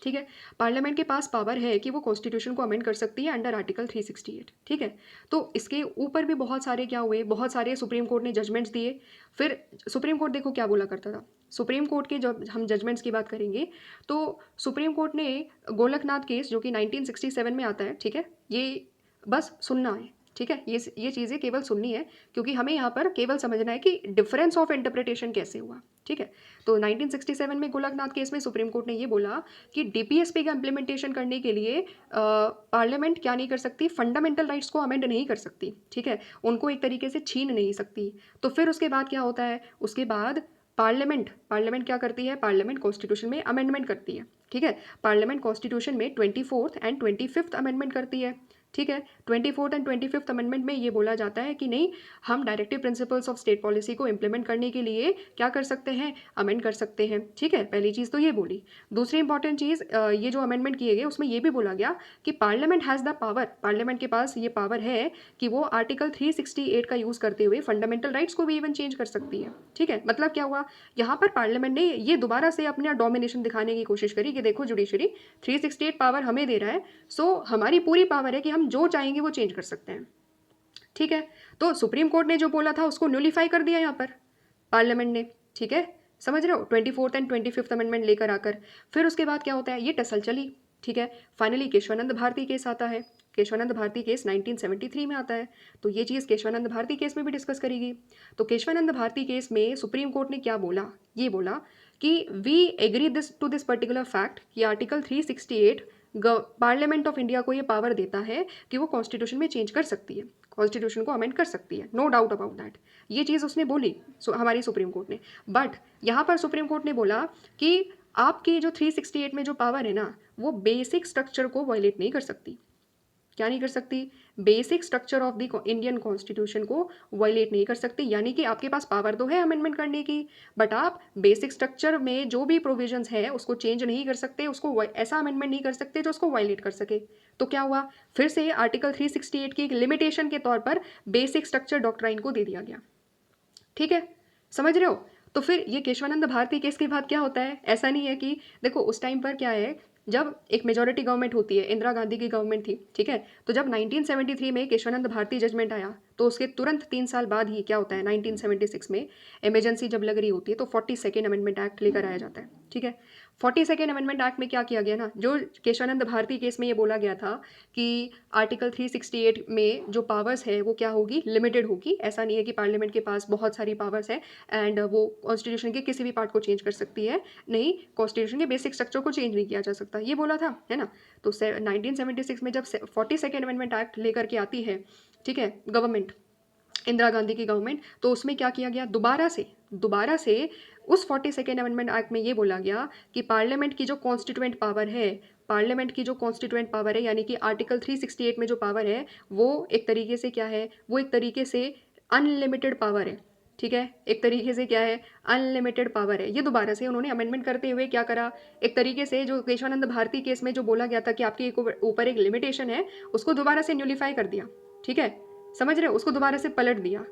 S1: ठीक है, पार्लियामेंट के पास पावर है कि वो कॉन्स्टिट्यूशन को अमेंड कर सकती है अंडर आर्टिकल 368। ठीक है, तो इसके ऊपर भी बहुत सारे क्या हुए, बहुत सारे सुप्रीम कोर्ट ने जजमेंट्स दिए। फिर सुप्रीम कोर्ट देखो क्या बोला करता था, सुप्रीम कोर्ट के जब हम जजमेंट्स की बात करेंगे, तो सुप्रीम कोर्ट ने गोलकनाथ केस जो कि 1967 में आता है, ठीक है, ये बस सुनना है। ठीक है, ये चीज़ें केवल सुननी है, क्योंकि हमें यहाँ पर केवल समझना है कि डिफरेंस ऑफ इंटरप्रिटेशन कैसे हुआ। ठीक है, तो 1967 में गोलकनाथ केस में सुप्रीम कोर्ट ने ये बोला कि डीपीएसपी का इम्प्लीमेंटेशन करने के लिए पार्लियामेंट क्या नहीं कर सकती, फंडामेंटल राइट्स को अमेंड नहीं कर सकती। ठीक है, उनको एक तरीके से छीन नहीं सकती। तो फिर उसके बाद क्या होता है, उसके बाद पार्लियामेंट क्या करती है, पार्लियामेंट कॉन्स्टिट्यूशन में अमेंडमेंट करती है। ठीक है, पार्लियामेंट कॉन्स्टिट्यूशन में 24th एंड 25th अमेंडमेंट करती है। ठीक है। 24th एंड 25th अमेंडमेंट में ये बोला जाता है कि नहीं, हम directive principles of state policy को इम्प्लीमेंट करने के लिए क्या कर सकते हैं, अमेंड कर सकते हैं। ठीक है, पहली चीज़ तो ये बोली। दूसरी इंपॉर्टेंट चीज़, ये जो अमेंडमेंट किए गए उसमें ये भी बोला गया कि parliament has the power, parliament के पास ये पावर है कि वो आर्टिकल 368 का यूज़ करते हुए फंडामेंटल राइट्स को भी इवन चेंज कर सकती है। ठीक है, मतलब क्या हुआ, यहाँ पर पार्लियामेंट ने ये दोबारा से अपना डोमिनेशन दिखाने की कोशिश करी कि देखो जुडिशरी 368 पावर हमें दे रहा है, सो हमारी पूरी पावर है कि हम जो चाहेंगे वो चेंज कर सकते हैं। ठीक है, तो सुप्रीम कोर्ट ने जो बोला था उसको न्यूलिफाई कर दिया यहाँ पर पार्लियामेंट ने। ठीक है, समझ रहे हो, 24th एंड 25th अमेंडमेंट लेकर आकर फिर उसके बाद क्या होता है, ये टसल चली। ठीक है, फाइनली केशवानंद भारती केस आता है। केशवानंद भारती केस 1973 में आता है, तो ये चीज़ केशवानंद भारती केस में भी डिस्कस करेगी। तो केशवानंद भारती केस में सुप्रीम कोर्ट ने क्या बोला, ये बोला कि we agree this particular fact कि आर्टिकल 368 पार्लियामेंट ऑफ इंडिया को ये पावर देता है कि वो कॉन्स्टिट्यूशन में चेंज कर सकती है, कॉन्स्टिट्यूशन को अमेंड कर सकती है, नो डाउट अबाउट दैट। ये चीज़ उसने बोली हमारी सुप्रीम कोर्ट ने। बट यहाँ पर सुप्रीम कोर्ट ने बोला कि आपकी जो 368 में जो पावर है ना, वो बेसिक स्ट्रक्चर को वायलेट नहीं कर सकती। क्या नहीं कर सकती, basic structure of the Indian constitution को वायलेट नहीं कर सकती। यानी कि आपके पास पावर तो है अमेंडमेंट करने की, बट आप बेसिक स्ट्रक्चर में जो भी प्रोविजंस है उसको चेंज नहीं कर सकते, उसको ऐसा अमेंडमेंट नहीं कर सकते जो उसको वायलेट कर सके। तो क्या हुआ, फिर से आर्टिकल 368 की एक लिमिटेशन के तौर पर बेसिक स्ट्रक्चर डॉक्ट्राइन को दे दिया गया। ठीक है, समझ रहे हो। तो फिर ये केशवानंद भारती केस के बाद क्या होता है, ऐसा नहीं है कि देखो उस टाइम पर क्या है, जब एक मेजॉरिटी गवर्नमेंट होती है, इंदिरा गांधी की गवर्नमेंट थी। ठीक है, तो जब 1973 में केशवानंद भारती जजमेंट आया तो उसके तुरंत 3 साल बाद ही क्या होता है, 1976 में इमरजेंसी जब लग रही होती है तो 42nd अमेंडमेंट एक्ट लेकर आया जाता है। ठीक है, 42nd अमेंडमेंट एक्ट में क्या किया गया ना, जो केशवानंद भारती केस में ये बोला गया था कि आर्टिकल 368 में जो पावर्स है वो क्या होगी, लिमिटेड होगी। ऐसा नहीं है कि पार्लियामेंट के पास बहुत सारी पावर्स है एंड वो कॉन्स्टिट्यूशन के किसी भी पार्ट को चेंज कर सकती है। नहीं, कॉन्स्टिट्यूशन के बेसिक स्ट्रक्चर को चेंज नहीं किया जा सकता, ये बोला था, है ना। तो 1976 में जब 42nd अमेंडमेंट एक्ट लेकर के आती है, ठीक है, गवर्नमेंट, इंदिरा गांधी की गवर्नमेंट, तो उसमें क्या किया गया, दोबारा से उस 42nd अमेंडमेंट एक्ट में ये बोला गया कि पार्लियामेंट की जो कॉन्स्टिट्यूएंट पावर है, पार्लियामेंट की जो कॉन्स्टिट्यूएंट पावर है, यानी कि आर्टिकल 368 में जो पावर है वो एक तरीके से क्या है, वो एक तरीके से अनलिमिटेड पावर है। ठीक है, एक तरीके से क्या है, अनलिमिटेड पावर है। ये दोबारा से उन्होंने अमेंडमेंट करते हुए क्या करा, एक तरीके से जो केशवानंद भारती केस में जो बोला गया था कि आपके ऊपर एक लिमिटेशन है, उसको दोबारा से न्यूलिफाई कर दिया। ठीक है, समझ रहे हो, उसको दोबारा से पलट दिया।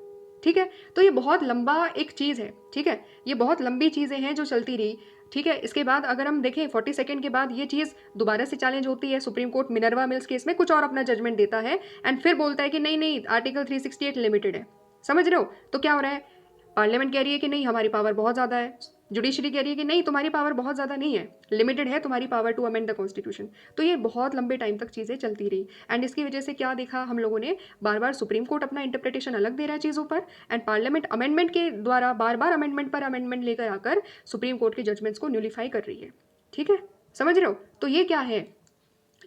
S1: ठीक है, तो ये बहुत लंबा एक चीज़ है। ठीक है, ये बहुत लंबी चीज़ें हैं जो चलती रही। ठीक है, इसके बाद अगर हम देखें 42nd के बाद ये चीज़ दोबारा से चैलेंज होती है, supreme court Minerva mills case में कुछ और अपना जजमेंट देता है एंड फिर बोलता है कि नहीं नहीं, आर्टिकल 368 लिमिटेड है। समझ रहे हो, तो क्या हो रहा है, पार्लियामेंट कह रही है कि नहीं हमारी पावर बहुत ज़्यादा है, जुडिशरी कह रही है कि नहीं तुम्हारी पावर बहुत ज़्यादा नहीं है, लिमिटेड है तुम्हारी power to amend the constitution. तो ये बहुत लंबे टाइम तक चीज़ें चलती रही एंड इसकी वजह से क्या देखा हम लोगों ने, बार बार सुप्रीम कोर्ट अपना इंटरप्रिटेशन अलग दे रहा है चीज़ों पर एंड पार्लियामेंट अमेंडमेंट के द्वारा बार बार अमेंडमेंट पर अमेंडमेंट लेकर आकर सुप्रीम कोर्ट के जजमेंट्स को न्यूलिफाई कर रही है। ठीक है, समझ रहे हो, तो ये क्या है,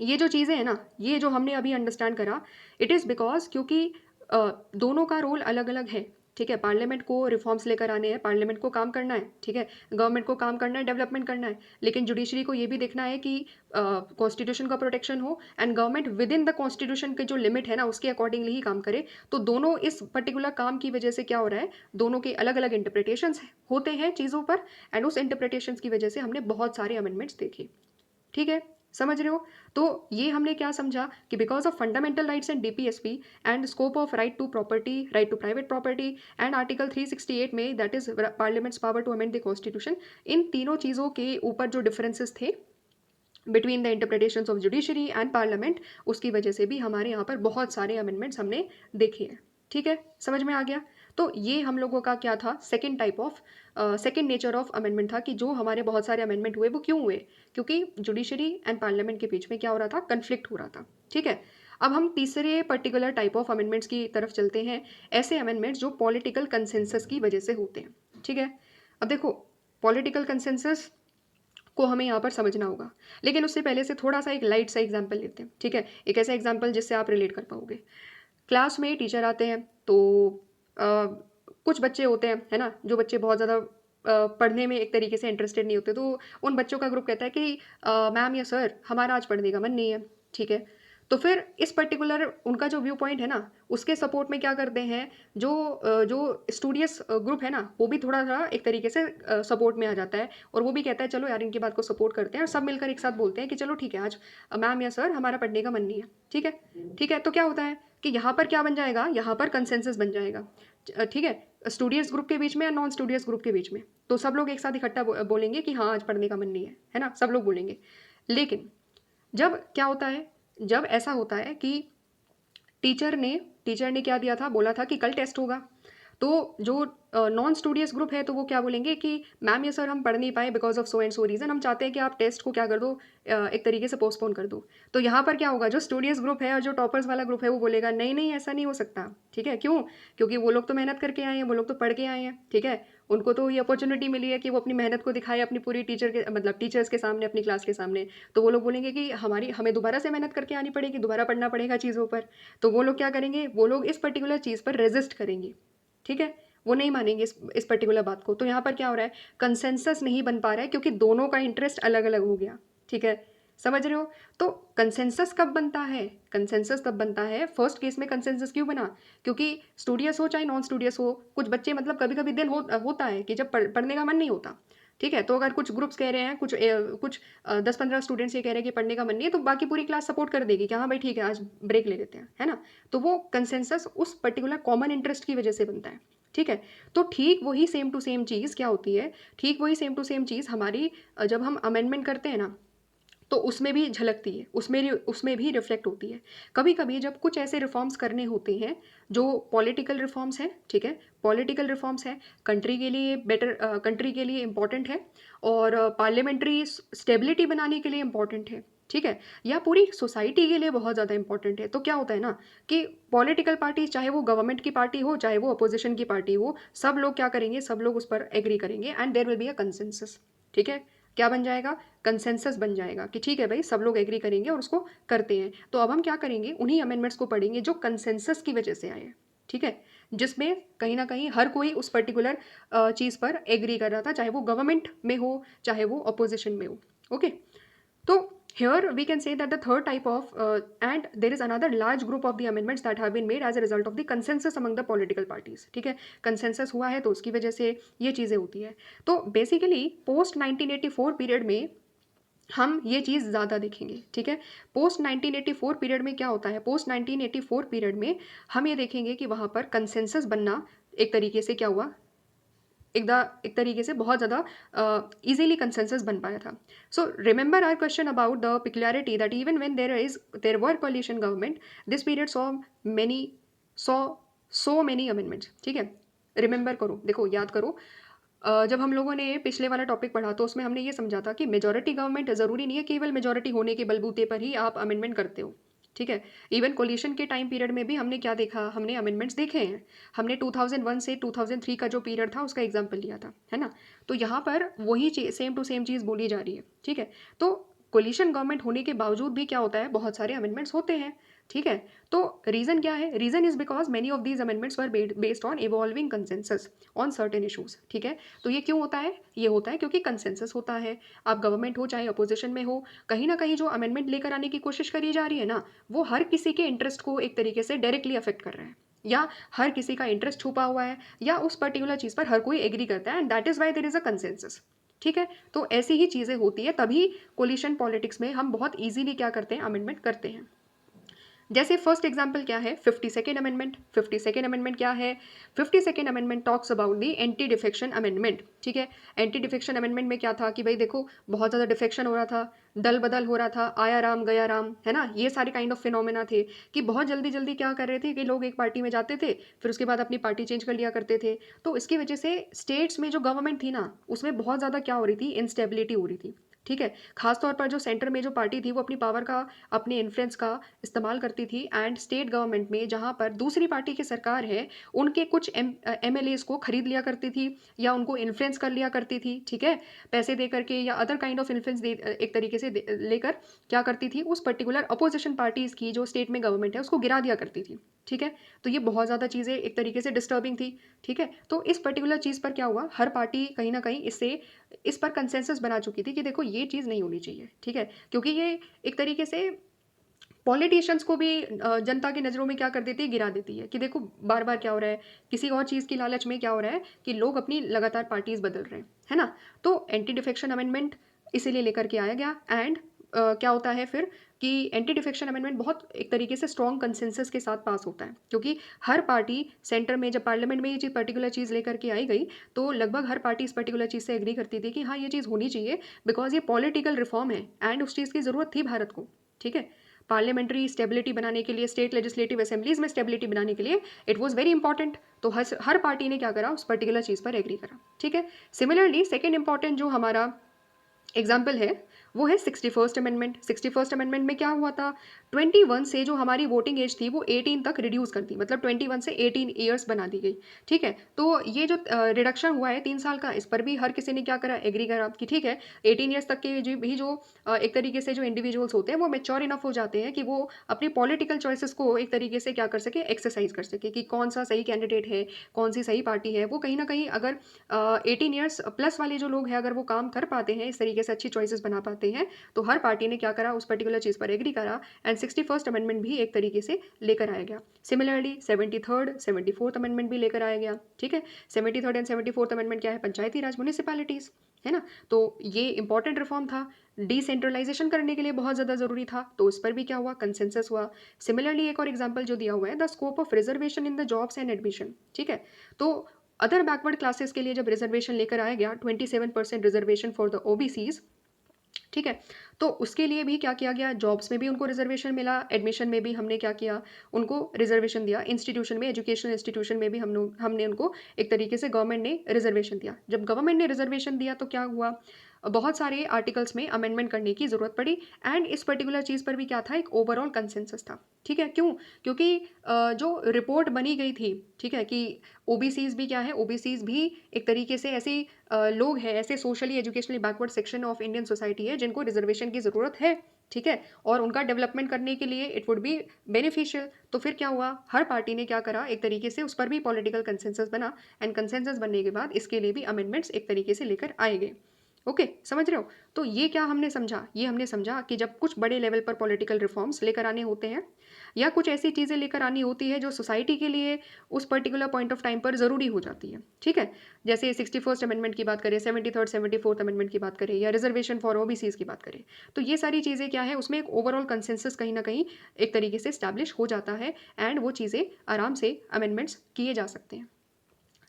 S1: ये जो चीज़ें हैं ना, ये जो हमने अभी अंडरस्टैंड करा, इट इज़ बिकॉज क्योंकि दोनों का रोल अलग अलग है। ठीक है, पार्लियामेंट को रिफॉर्म्स लेकर आने हैं, पार्लियामेंट को काम करना है। ठीक है, गवर्नमेंट को काम करना है, डेवलपमेंट करना है, लेकिन जुडिशरी को ये भी देखना है कि कॉन्स्टिट्यूशन का प्रोटेक्शन हो and government with in the constitution के जो लिमिट है ना उसके अकॉर्डिंगली ही काम करे। तो दोनों इस पर्टिकुलर काम की वजह से क्या हो रहा है, दोनों के अलग अलग इंटरप्रिटेशंस होते हैं चीज़ों पर एंड उस इंटरप्रिटेशंस की वजह से हमने बहुत सारे अमेंडमेंट्स देखे। ठीक है, समझ रहे हो, तो ये हमने क्या समझा कि because of fundamental rights and DPSP and scope of right to property, right to private property and article 368 में that is parliament's power to amend the constitution, इन तीनों चीज़ों के ऊपर जो डिफरेंसेस थे between the interpretations of judiciary and parliament, उसकी वजह से भी हमारे यहाँ पर बहुत सारे अमेंडमेंट्स हमने देखे हैं। ठीक है, समझ में आ गया। तो ये हम लोगों का क्या था, second type of second nature of amendment था कि जो हमारे बहुत सारे अमेंडमेंट हुए वो क्यों हुए, क्योंकि जुडिशरी एंड पार्लियामेंट के बीच में क्या हो रहा था, कन्फ्लिक्ट हो रहा था। ठीक है, अब हम तीसरे पर्टिकुलर टाइप ऑफ अमेंडमेंट्स की तरफ चलते हैं, ऐसे अमेंडमेंट्स जो पॉलिटिकल कंसेंसस की वजह से होते हैं। ठीक है, अब देखो पॉलिटिकल कंसेंसस को हमें यहाँ पर समझना होगा, लेकिन उससे पहले से थोड़ा सा एक लाइट सा एग्जाम्पल लेते हैं। ठीक है, एक ऐसा एग्जाम्पल जिससे आप रिलेट कर पाओगे। क्लास में टीचर आते हैं तो कुछ बच्चे होते हैं, है ना, जो बच्चे बहुत ज़्यादा पढ़ने में एक तरीके से इंटरेस्टेड नहीं होते, तो उन बच्चों का ग्रुप कहता है कि मैम या सर हमारा आज पढ़ने का मन नहीं है। ठीक है, तो फिर इस पर्टिकुलर उनका जो व्यू पॉइंट है ना, उसके सपोर्ट में क्या करते हैं, जो स्टूडियस ग्रुप है ना, वो भी थोड़ा-सा एक तरीके से सपोर्ट में आ जाता है और वो भी कहता है चलो यार इनकी बात को सपोर्ट करते हैं और सब मिलकर एक साथ बोलते हैं कि चलो ठीक है आज मैम या सर हमारा पढ़ने का मन नहीं है। ठीक है? ठीक है, तो क्या होता है कि यहाँ पर क्या बन जाएगा, यहाँ पर कंसेंसस बन जाएगा। ठीक है? स्टूडियस ग्रुप के बीच में या नॉन स्टूडियस ग्रुप के बीच में। तो सब लोग एक साथ इकट्ठा बोलेंगे कि हाँ, आज पढ़ने का मन नहीं है ना? सब लोग बोलेंगे। लेकिन जब क्या होता है, जब ऐसा होता है कि टीचर ने क्या दिया था, बोला था कि कल टेस्ट होगा। तो जो नॉन स्टूडियस ग्रुप है तो वो क्या बोलेंगे कि मैम ये सर हम पढ़ नहीं पाए because of so and so reason, हम चाहते हैं कि आप टेस्ट को क्या कर दो, एक तरीके से पोस्टपोन कर दो। तो यहाँ पर क्या होगा, जो स्टूडियस ग्रुप है और जो टॉपर्स वाला ग्रुप है वो बोलेगा नहीं नहीं ऐसा नहीं हो सकता। ठीक है? क्यों? क्योंकि वो लोग तो मेहनत करके आए हैं, वो लोग तो पढ़ के आए हैं। ठीक है? उनको तो ये अपॉर्चुनिटी मिली है कि वो अपनी मेहनत को दिखाए अपनी पूरी टीचर्स के सामने, अपनी क्लास के सामने। तो वो लोग बोलेंगे कि हमें दोबारा से मेहनत करके आनी पड़ेगी, दोबारा पढ़ना पड़ेगा चीज़ों पर। तो वो लोग क्या करेंगे, वो लोग इस पर्टिकुलर चीज़ पर रेजिस्ट करेंगे। ठीक है? वो नहीं मानेंगे इस पर्टिकुलर बात को। तो यहाँ पर क्या हो रहा है, कंसेंसस नहीं बन पा रहा है क्योंकि दोनों का इंटरेस्ट अलग अलग हो गया। ठीक है? समझ रहे हो? तो कंसेंसस कब बनता है, कंसेंसस तब बनता है, फर्स्ट केस में कंसेंसस क्यों बना, क्योंकि स्टूडियस हो चाहे नॉन स्टूडियस हो, कुछ बच्चे मतलब कभी कभी होता है कि जब पढ़ने का मन नहीं होता। ठीक है? तो अगर कुछ ग्रुप्स कह रहे हैं, कुछ 10-15 स्टूडेंट्स ये कह रहे हैं कि पढ़ने का मन नहीं है, तो बाकी पूरी क्लास सपोर्ट कर देगी कि हाँ भाई ठीक है आज ब्रेक ले लेते हैं, है ना? तो वो कंसेंसस उस पर्टिकुलर कॉमन इंटरेस्ट की वजह से बनता है। ठीक है? तो ठीक वही सेम टू सेम चीज़ क्या होती है, ठीक वही सेम टू सेम चीज़ हमारी जब हम अमेंडमेंट करते हैं ना, तो उसमें भी झलकती है, उसमें भी रिफ्लेक्ट होती है। कभी कभी जब कुछ ऐसे रिफॉर्म्स करने होते हैं जो पॉलिटिकल रिफॉर्म्स हैं, ठीक है, पॉलिटिकल रिफॉर्म्स हैं, कंट्री के लिए इम्पॉर्टेंट है और पार्लियामेंट्री स्टेबिलिटी बनाने के लिए इम्पॉर्टेंट है। ठीक है, या पूरी सोसाइटी के लिए बहुत ज़्यादा इंपॉर्टेंट है। तो क्या होता है ना कि पॉलिटिकल पार्टी, चाहे वो गवर्नमेंट की पार्टी हो चाहे वो अपोजिशन की पार्टी हो, सब लोग क्या करेंगे, सब लोग उस पर एग्री करेंगे and there will be a consensus. ठीक है? क्या बन जाएगा, कंसेंसस बन जाएगा कि ठीक है भाई सब लोग एग्री करेंगे और उसको करते हैं। तो अब हम क्या करेंगे, उन्हीं अमेंडमेंट्स को पढ़ेंगे जो कंसेंसस की वजह से आए हैं। ठीक है? जिसमें कहीं ना कहीं हर कोई उस पर्टिकुलर चीज़ पर एग्री कर रहा था, चाहे वो गवर्नमेंट में हो चाहे वो अपोजिशन में हो। Okay? So here we can say that the third type of and there is another large group of the amendments that have been made as a result of the consensus among the political parties. ठीक है, consensus हुआ है तो उसकी वजह से ये चीज़ें होती है। तो बेसिकली पोस्ट 1984 पीरियड में हम ये चीज़ ज़्यादा देखेंगे। ठीक है, पोस्ट 1984 पीरियड में क्या होता है, पोस्ट 1984 पीरियड में हम ये देखेंगे कि वहाँ पर कंसेंसस बनना एक तरीके से क्या हुआ, एक तरीके से बहुत ज़्यादा इजीली कंसेंसस बन पाया था। So remember our question about the peculiarity that even when there were coalition government, this period many saw so many amendments. ठीक है, रिमेंबर करो, देखो याद करो। जब हम लोगों ने पिछले वाला टॉपिक पढ़ा तो उसमें हमने ये समझा था कि मेजॉरिटी गवर्नमेंट ज़रूरी नहीं है, केवल मेजॉरिटी होने के बलबूते पर ही आप अमेंडमेंट करते हो। ठीक है, इवन कोलिशन के टाइम पीरियड में भी हमने क्या देखा, हमने अमेंडमेंट्स देखे हैं। हमने 2001 से 2003 का जो पीरियड था उसका एग्जाम्पल लिया था, है ना? तो यहाँ पर वही सेम टू सेम चीज़ बोली जा रही है। ठीक है, तो कोलिशन गवर्नमेंट होने के बावजूद भी क्या होता है, बहुत सारे अमेंडमेंट्स होते हैं। ठीक है, तो रीज़न क्या है, reason is because many of these amendments were based on evolving consensus on certain issues. ठीक है, तो ये क्यों होता है, ये होता है क्योंकि कंसेंसस होता है। आप गवर्नमेंट हो चाहे अपोजिशन में हो, कहीं ना कहीं जो अमेंडमेंट लेकर आने की कोशिश करी जा रही है ना, वो हर किसी के इंटरेस्ट को एक तरीके से डायरेक्टली अफेक्ट कर रहा है, या हर किसी का इंटरेस्ट छुपा हुआ है, या उस पर्टिकुलर चीज़ पर हर कोई एग्री करता है and that is why there is a consensus. ठीक है, तो ऐसी ही चीज़ें होती है, तभी कोलिशन पॉलिटिक्स में हम बहुत ईजीली क्या करते हैं, अमेंडमेंट करते हैं। जैसे फर्स्ट एग्जाम्पल क्या है, 52nd अमेंडमेंट। 52nd अमेंडमेंट क्या है, 52nd amendment talks about the anti defection amendment. ठीक है, एंटी डिफेक्शन अमेंडमेंट में क्या था कि भाई देखो बहुत ज़्यादा डिफेक्शन हो रहा था, दल बदल हो रहा था, आया राम गया राम, है ना, ये सारे काइंड ऑफ फिनोमेना थे कि बहुत जल्दी जल्दी क्या कर रहे थे कि लोग एक पार्टी में जाते थे फिर उसके बाद अपनी पार्टी चेंज कर लिया करते थे। तो इसकी वजह से स्टेट्स में जो गवर्नमेंट थी ना, उसमें बहुत ज़्यादा क्या हो रही थी, इंस्टेबिलिटी हो रही थी। ठीक है, खासतौर पर जो सेंटर में जो पार्टी थी वो अपनी पावर का, अपने इन्फ्लुएंस का इस्तेमाल करती थी एंड स्टेट गवर्नमेंट में जहाँ पर दूसरी पार्टी की सरकार है, उनके कुछ एमएलएस को खरीद लिया करती थी या उनको इन्फ्लुएंस कर लिया करती थी। ठीक है, पैसे दे करके या अदर काइंड ऑफ इन्फ्लुएंस एक तरीके से लेकर क्या करती थी, उस पर्टिकुलर अपोजिशन पार्टीज़ की जो स्टेट में गवर्नमेंट है उसको गिरा दिया करती थी। ठीक है, तो ये बहुत ज़्यादा चीज़ें एक तरीके से डिस्टर्बिंग थी। ठीक है, तो इस पर्टिकुलर चीज़ पर क्या हुआ, हर पार्टी कहीं ना कहीं इस पर कंसेंसस बना चुकी थी कि देखो ये चीज़ नहीं होनी चाहिए। ठीक है, क्योंकि ये एक तरीके से पॉलिटिशियंस को भी जनता की नज़रों में क्या कर देती है, गिरा देती है कि देखो बार बार क्या हो रहा है, किसी और चीज़ की लालच में क्या हो रहा है कि लोग अपनी लगातार पार्टीज बदल रहे हैं, है ना। तो एंटी डिफेक्शन अमेंडमेंट इसीलिए लेकर के आया गया। एंड क्या होता है फिर कि एंटी डिफेक्शन अमेंडमेंट बहुत एक तरीके से स्ट्रॉन्ग कंसेंसस के साथ पास होता है, क्योंकि हर पार्टी सेंटर में जब पार्लियामेंट में ये चीज़ पर्टिकुलर चीज़ लेकर के आई गई तो लगभग हर पार्टी इस पर्टिकुलर चीज़ से एग्री करती थी कि हाँ ये चीज़ होनी चाहिए, बिकॉज ये पॉलिटिकल रिफॉर्म है एंड उस चीज़ की ज़रूरत थी भारत को। ठीक है, पार्लियामेंट्री स्टेबिलिटी बनाने के लिए, स्टेट लेजिस्लेटिव असेंबलीज में स्टेबिलिटी बनाने के लिए इट वॉज वेरी इंपॉर्टेंट। तो हर पार्टी ने क्या करा, उस पर्टिकुलर चीज़ पर एग्री करा। ठीक है, सिमिलरली सेकेंड इंपॉर्टेंट जो हमारा एग्जाम्पल है वो है 61st अमेंडमेंट। 61st अमेंडमेंट में क्या हुआ था, 21 से जो हमारी वोटिंग एज थी वो 18 तक रिड्यूस कर दी, मतलब 21 से 18 ईयर्स बना दी गई। ठीक है, तो ये जो रिडक्शन हुआ है 3 साल का, इस पर भी हर किसी ने क्या करा, एग्री करा कि ठीक है 18 ईयर्स तक के भी जो एक तरीके से जो इंडिविजुअल्स होते हैं वो मेच्योर इनफ हो जाते हैं कि वो अपनी पॉलिटिकल चॉइसेस को एक तरीके से क्या कर सके, एक्सरसाइज कर सके कि कौन सा सही कैंडिडेट है, कौन सी सही पार्टी है। वो कहीं ना कहीं अगर 18 ईयर्स प्लस वाले जो लोग हैं अगर वो काम कर पाते हैं, इस तरीके से अच्छी चॉइसेस बना पाते हैं, तो हर पार्टी ने क्या करा, उस पर्टिकुलर चीज़ पर एग्री करा एंड 61st अमेंडमेंट भी एक तरीके से लेकर आया गया। सिमिलरली 73rd 74th अमेंडमेंट भी लेकर आया गया। ठीक है, 73rd एंड 74th अमेंडमेंट क्या है, पंचायती राज म्यूनिसिपैलिटीज़, है ना। तो ये इंपॉर्टेंट रिफॉर्म था, डिसेंट्रलाइजेशन करने के लिए बहुत ज़्यादा ज़रूरी था, तो इस पर भी क्या हुआ, कंसेंसस हुआ। सिमिलरली एक और एग्जाम्पल जो दिया हुआ है, the scope of reservation in the jobs and admission. ठीक है, तो अदर बैकवर्ड क्लासेस के लिए जब रिजर्वेशन लेकर आया गया, 27% रिजर्वेशन फॉर द ओबीसीज। ठीक है, तो उसके लिए भी क्या किया गया, जॉब्स में भी उनको रिजर्वेशन मिला, एडमिशन में भी हमने क्या किया, उनको रिजर्वेशन दिया, इंस्टीट्यूशन में, एजुकेशनल इंस्टीट्यूशन में भी हमने उनको एक तरीके से गवर्नमेंट ने रिजर्वेशन दिया। जब गवर्नमेंट ने रिजर्वेशन दिया तो क्या हुआ, बहुत सारे आर्टिकल्स में अमेंडमेंट करने की ज़रूरत पड़ी एंड इस पर्टिकुलर चीज़ पर भी क्या था, एक ओवरऑल कंसेंसस था। ठीक है, क्यों, क्योंकि जो रिपोर्ट बनी गई थी, ठीक है, कि ओबीसीज भी क्या है, ओबीसीज भी एक तरीके से ऐसे लोग हैं, ऐसे socially educationally backward section of Indian society है जिनको रिजर्वेशन की ज़रूरत है। ठीक है, और उनका डेवलपमेंट करने के लिए इट वुड बी बेनिफिशियल। तो फिर क्या हुआ, हर पार्टी ने क्या करा, एक तरीके से उस पर भी पॉलिटिकल कंसेंसस बना एंड कंसेंसस बनने के बाद इसके लिए भी अमेंडमेंट्स एक तरीके से लेकर आए गए। ओके, समझ रहे हो। तो ये क्या हमने समझा, ये हमने समझा कि जब कुछ बड़े लेवल पर पॉलिटिकल रिफॉर्म्स लेकर आने होते हैं या कुछ ऐसी चीज़ें लेकर आनी होती है जो सोसाइटी के लिए उस पर्टिकुलर पॉइंट ऑफ टाइम पर ज़रूरी हो जाती है। ठीक है, जैसे 61st अमेंडमेंट की बात करें, 73rd 74th अमेंडमेंट की बात करें या रिजर्वेशन फॉर ओबीसीज की बात करें, तो ये सारी चीज़ें क्या है, उसमें एक ओवरऑल कंसेंसस कहीं ना कहीं एक तरीके से स्टैब्लिश हो जाता है एंड वो चीज़ें आराम से अमेंडमेंट्स किए जा सकते हैं।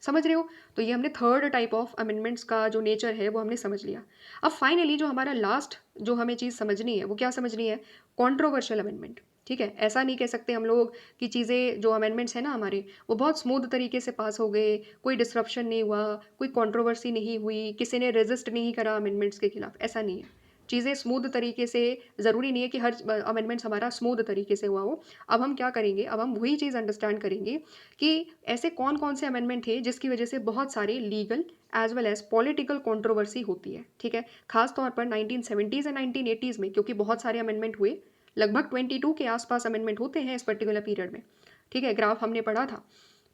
S1: समझ रहे हो। तो ये हमने थर्ड टाइप ऑफ अमेंडमेंट्स का जो नेचर है वो हमने समझ लिया। अब फाइनली जो हमारा लास्ट जो हमें चीज़ समझनी है वो क्या समझनी है, कंट्रोवर्शियल अमेंडमेंट। ठीक है, ऐसा नहीं कह सकते हम लोग कि चीज़ें जो अमेंडमेंट्स हैं ना हमारे, वो बहुत स्मूथ तरीके से पास हो गए, कोई डिस्रप्शन नहीं हुआ, कोई कंट्रोवर्सी नहीं हुई, किसी ने रेजिस्ट नहीं करा अमेंडमेंट्स के खिलाफ, ऐसा नहीं है। चीज़ें स्मूथ तरीके से, ज़रूरी नहीं है कि हर अमेंडमेंट्स हमारा स्मूथ तरीके से हुआ हो। अब हम क्या करेंगे, अब हम वही चीज़ अंडरस्टैंड करेंगे कि ऐसे कौन कौन से अमेंडमेंट थे जिसकी वजह से बहुत सारे legal as well as political controversy होती है। ठीक है, खास तौर पर 1970s एंड 1980s में, क्योंकि बहुत सारे अमेंडमेंट हुए, लगभग 22 के आसपास अमेंडमेंट होते हैं इस पर्टिकुलर पीरियड में। ठीक है, ग्राफ हमने पढ़ा था।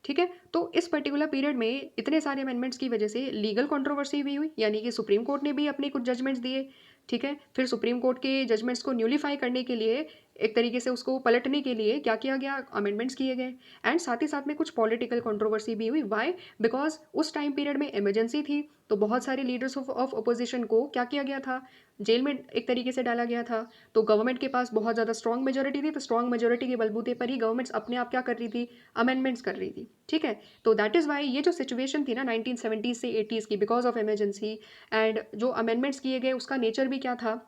S1: ठीक है, तो इस पर्टिकुलर पीरियड में इतने सारे अमेंडमेंट्स की वजह से लीगल कंट्रोवर्सी भी हुई, यानी कि सुप्रीम कोर्ट ने भी अपने कुछ जजमेंट्स दिए। ठीक है, फिर सुप्रीम कोर्ट के जजमेंट्स को न्यूलीफाई करने के लिए, एक तरीके से उसको पलटने के लिए क्या किया गया, अमेंडमेंट्स किए गए एंड साथ ही साथ में कुछ पॉलिटिकल कंट्रोवर्सी भी हुई। वाई, बिकॉज उस टाइम पीरियड में इमरजेंसी थी, तो बहुत सारे लीडर्स ऑफ अपोजिशन को क्या किया गया था, जेल में एक तरीके से डाला गया था। तो गवर्नमेंट के पास बहुत ज़्यादा स्ट्रॉन्ग मेजोरिटी थी, तो स्ट्रॉन्ग मेजोरिटी के बलबूते पर ही गवर्नमेंट्स अपने आप क्या कर रही थी, अमेंडमेंट्स कर रही थी। ठीक है, तो दैट इज़ वाई ये जो सिचुएशन थी ना 1970s से 80s की, बिकॉज ऑफ इमरजेंसी एंड जो अमेंडमेंट्स किए गए उसका नेचर भी क्या था,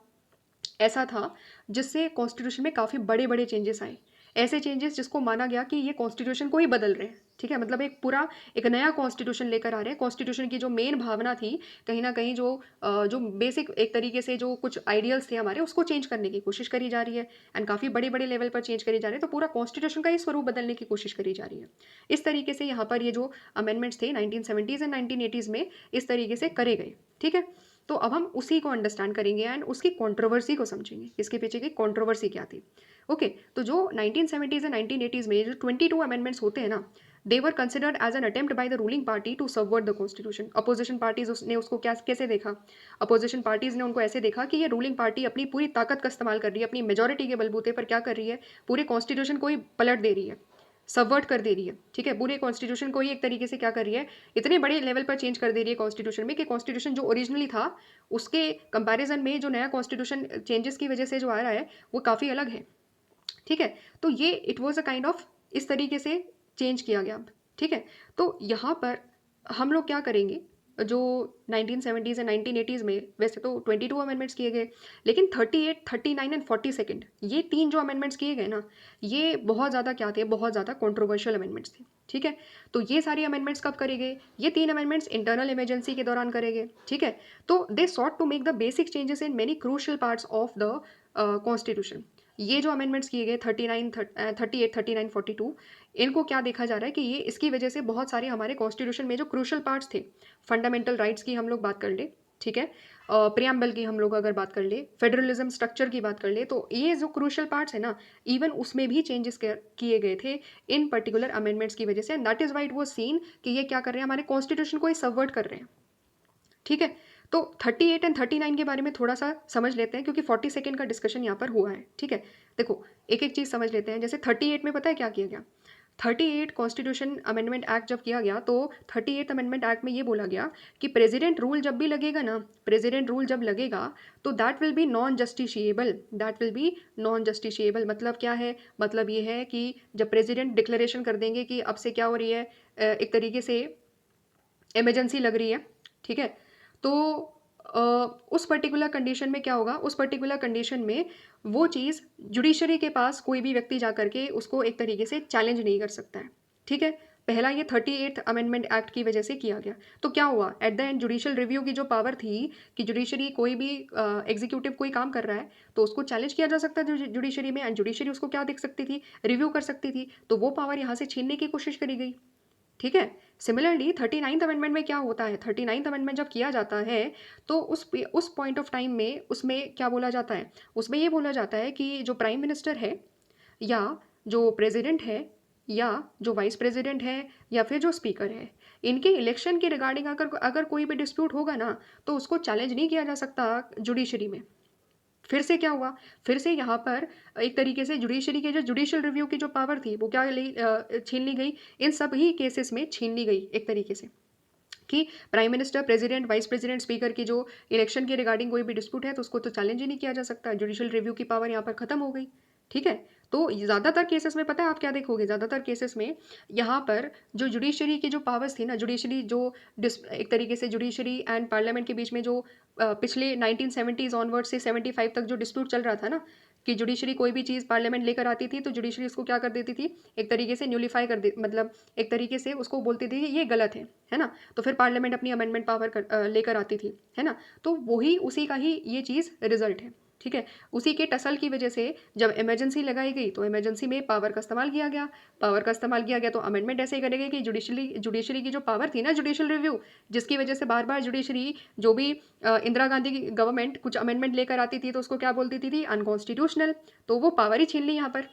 S1: ऐसा था जिससे कॉन्स्टिट्यूशन में काफ़ी बड़े बड़े चेंजेस आए। ऐसे चेंजेस जिसको माना गया कि ये कॉन्स्टिट्यूशन को ही बदल रहे हैं। ठीक है, मतलब एक पूरा एक नया कॉन्स्टिट्यूशन लेकर आ रहे हैं। कॉन्स्टिट्यूशन की जो मेन भावना थी, कहीं ना कहीं जो बेसिक एक तरीके से जो कुछ आइडियल्स थे हमारे, उसको चेंज करने की कोशिश करी जा रही है एंड काफ़ी बड़े बड़े लेवल पर चेंज करी जा रही है। तो पूरा कॉन्स्टिट्यूशन का ही स्वरूप बदलने की कोशिश करी जा रही है। इस तरीके से यहाँ पर ये जो अमेंडमेंट्स थे 1970s एंड 1980s में इस तरीके से करे गए। ठीक है, तो अब हम उसी को अंडरस्टैंड करेंगे एंड उसकी कंट्रोवर्सी को समझेंगे, इसके पीछे की कंट्रोवर्सी क्या थी। ओके, तो जो 1970s एंड 1980s में जो 22 अमेंडमेंट्स होते हैं ना, they were considered as an attempt by the ruling party to subvert the constitution. Opposition parties ने उसको क्या कैसे देखा? अपोजिशन पार्टीज ने उनको ऐसे देखा कि ये रूलिंग पार्टी अपनी पूरी ताकत का इस्तेमाल कर रही है, अपनी मेजोरिटी के बलबूते पर क्या कर रही है, पूरे कॉन्स्टिट्यूशन को ही पलट दे रही है, सबवर्ट कर दे रही है। ठीक है, पूरे कॉन्स्टिट्यूशन को ही एक तरीके से क्या कर रही है, इतने बड़े लेवल पर चेंज कर दे रही है कॉन्स्टिट्यूशन में कि कॉन्स्टिट्यूशन जो ओरिजिनली था उसके कंपैरिजन में जो नया कॉन्स्टिट्यूशन चेंजेस की वजह से जो आ रहा है वो काफ़ी अलग है। ठीक है, तो ये it was a kind of इस तरीके से चेंज किया गया। ठीक है, तो यहाँ पर हम लोग क्या करेंगे, जो 1970s एंड 1980s में वैसे तो 22 अमेंडमेंट्स किए गए, लेकिन 38, 39 एंड 42 ये तीन जो अमेंडमेंट्स किए गए ना, ये बहुत ज़्यादा क्या थे, बहुत ज़्यादा कंट्रोवर्शियल अमेंडमेंट्स थे। ठीक है, तो ये सारी अमेंडमेंट्स कब करे गए? ये तीन अमेंडमेंट्स इंटरनल इमरजेंसी के दौरान करे गए। ठीक है, तो they sought to make the basic changes in many crucial parts of the constitution. ये जो अमेंडमेंट्स किए गए 39, 38, 39, 42, इनको क्या देखा जा रहा है कि ये इसकी वजह से बहुत सारे हमारे कॉन्स्टिट्यूशन में जो क्रूशल पार्ट्स थे, फंडामेंटल राइट्स की हम लोग बात कर ले, ठीक है, प्रियम्बल की हम लोग अगर बात कर ले, फेडरलिज्म स्ट्रक्चर की बात कर ले, तो ये जो क्रूशल पार्ट्स है ना, इवन उसमें भी चेंजेस किए गए थे इन पर्टिकुलर अमेंडमेंट्स की वजह से। That is why it was scene कि ये क्या कर रहे हैं, हमारे कॉन्स्टिट्यूशन को ही सबवर्ट कर रहे हैं। ठीक है, तो 38 एंड 39 के बारे में थोड़ा सा समझ लेते हैं, क्योंकि 42 का डिस्कशन यहाँ पर हुआ है। ठीक है, देखो एक एक चीज़ समझ लेते हैं। जैसे 38 में पता है क्या किया गया? 38 कॉन्स्टिट्यूशन अमेंडमेंट एक्ट जब किया गया तो 38 अमेंडमेंट एक्ट में ये बोला गया कि प्रेसिडेंट रूल जब भी लगेगा ना, प्रेसिडेंट रूल जब लगेगा तो that will be non justiciable. That will be non justiciable मतलब क्या है? मतलब ये है कि जब प्रेसिडेंट डिक्लेरेशन कर देंगे कि अब से क्या हो रही है, एक तरीके से इमरजेंसी लग रही है। ठीक है, तो उस पर्टिकुलर कंडीशन में क्या होगा, उस पर्टिकुलर कंडीशन में वो चीज़ जुडिशरी के पास कोई भी व्यक्ति जा करके उसको एक तरीके से चैलेंज नहीं कर सकता है। ठीक है, पहला ये 38th अमेंडमेंट एक्ट की वजह से किया गया। तो क्या हुआ at the end, judicial review की जो पावर थी कि जुडिशरी कोई भी एग्जीक्यूटिव कोई काम कर रहा है तो उसको चैलेंज किया जा सकता है जुडिशरी में, एंड जुडिशरी उसको क्या देख सकती थी, रिव्यू कर सकती थी। तो वो पावर यहाँ से छीनने की कोशिश करी गई। ठीक है, सिमिलरली 39th अमेंडमेंट में क्या होता है, 39th अमेंडमेंट जब किया जाता है तो उस पॉइंट ऑफ टाइम में उसमें क्या बोला जाता है, उसमें ये बोला जाता है कि जो प्राइम मिनिस्टर है या जो प्रेसिडेंट है या जो वाइस प्रेसिडेंट है या फिर जो स्पीकर है, इनके इलेक्शन के रिगार्डिंग अगर अगर कोई भी डिस्प्यूट होगा ना तो उसको चैलेंज नहीं किया जा सकता जुडिशरी में। फिर से क्या हुआ, फिर से यहाँ पर एक तरीके से जुडिशरी के जो जुडिशियल रिव्यू की जो पावर थी वो क्या छीन ली गई, इन सभी केसेस में छीन ली गई एक तरीके से, कि prime minister, president, vice president, speaker की जो इलेक्शन के रिगार्डिंग कोई भी डिस्प्यूट है तो उसको तो चैलेंज ही नहीं किया जा सकता, जुडिशियल रिव्यू की पावर यहाँ पर खत्म हो गई। ठीक है, तो ज़्यादातर केसेस में पता है आप क्या देखोगे, ज़्यादातर केसेस में यहाँ पर जो जुडिशरी की जो पावर्स थी ना, जुडिशरी जो एक तरीके से जुडिशरी एंड पार्लियामेंट के बीच में जो पिछले 1970s ऑनवर्ड से 75 तक जो डिस्प्यूट चल रहा था ना, कि जुडिशरी कोई भी चीज़ पार्लियामेंट लेकर आती थी तो जुडिशरी उसको क्या कर देती थी, एक तरीके से न्यूलीफाई कर दे, मतलब एक तरीके से उसको बोलती थी कि ये गलत है ना, तो फिर पार्लियामेंट अपनी अमेंडमेंट पावर लेकर आती थी, है ना। तो वही उसी का ही ये चीज़ रिजल्ट है। ठीक है, उसी के टसल की वजह से जब इमरजेंसी लगाई गई तो इमरजेंसी में पावर का इस्तेमाल किया गया, पावर का इस्तेमाल किया गया तो अमेंडमेंट ऐसे ही करेंगे कि जुडिशरी की जो पावर थी ना, जुडिशियल रिव्यू, जिसकी वजह से बार बार जुडिशरी जो भी इंदिरा गांधी की गवर्नमेंट कुछ अमेंडमेंट लेकर आती थी तो उसको क्या बोलती थी, अनकॉन्स्टिट्यूशनल, तो वो पावर ही छीन ली यहाँ पर।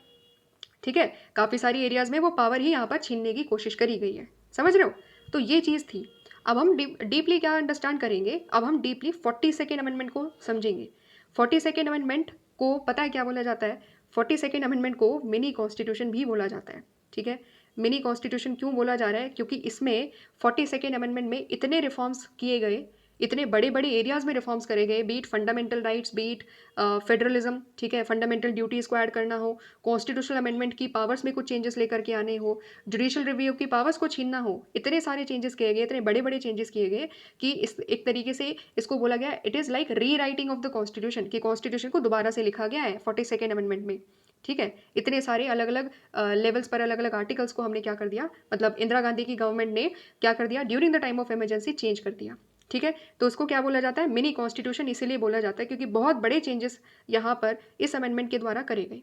S1: ठीक है, काफ़ी सारी एरियाज में वो पावर ही यहाँ पर छीनने की कोशिश करी गई है, समझ रहे हो। तो ये चीज़ थी। अब हम डीपली क्या अंडरस्टैंड करेंगे, अब हम डीपली 42nd अमेंडमेंट को समझेंगे। 42nd अमेंडमेंट को पता है क्या बोला जाता है, 42nd अमेंडमेंट को मिनी कॉन्स्टिट्यूशन भी बोला जाता है। ठीक है, मिनी कॉन्स्टिट्यूशन क्यों बोला जा रहा है, क्योंकि इसमें 42nd अमेंडमेंट में इतने रिफॉर्म्स किए गए, इतने बड़े बड़े एरियाज में रिफॉर्म्स करे गए, be it fundamental rights, be it federalism, ठीक है, फंडामेंटल ड्यूटीज़ को ऐड करना हो, कॉन्स्टिट्यूशनल अमेंडमेंट की पावर्स में कुछ चेंजेस लेकर के आने हो, जुडिशियल रिव्यू की पावर्स को छीनना हो, इतने सारे चेंजेस किए गए, इतने बड़े बड़े चेंजेस किए गए कि इस एक तरीके से इसको बोला गया इट इज़ लाइक री राइटिंग ऑफ द कॉन्स्टिट्यूशन, कि कॉन्स्टिट्यूशन को दोबारा से लिखा गया है 42nd अमेंडमेंट में। ठीक है, इतने सारे अलग अलग लेवल्स पर अलग अलग आर्टिकल्स को हमने क्या कर दिया, मतलब इंदिरा गांधी की गवर्नमेंट ने क्या कर दिया, during the time of emergency change कर दिया। ठीक है, तो उसको क्या बोला जाता है, मिनी कॉन्स्टिट्यूशन इसीलिए बोला जाता है क्योंकि बहुत बड़े चेंजेस यहाँ पर इस अमेंडमेंट के द्वारा करे गए।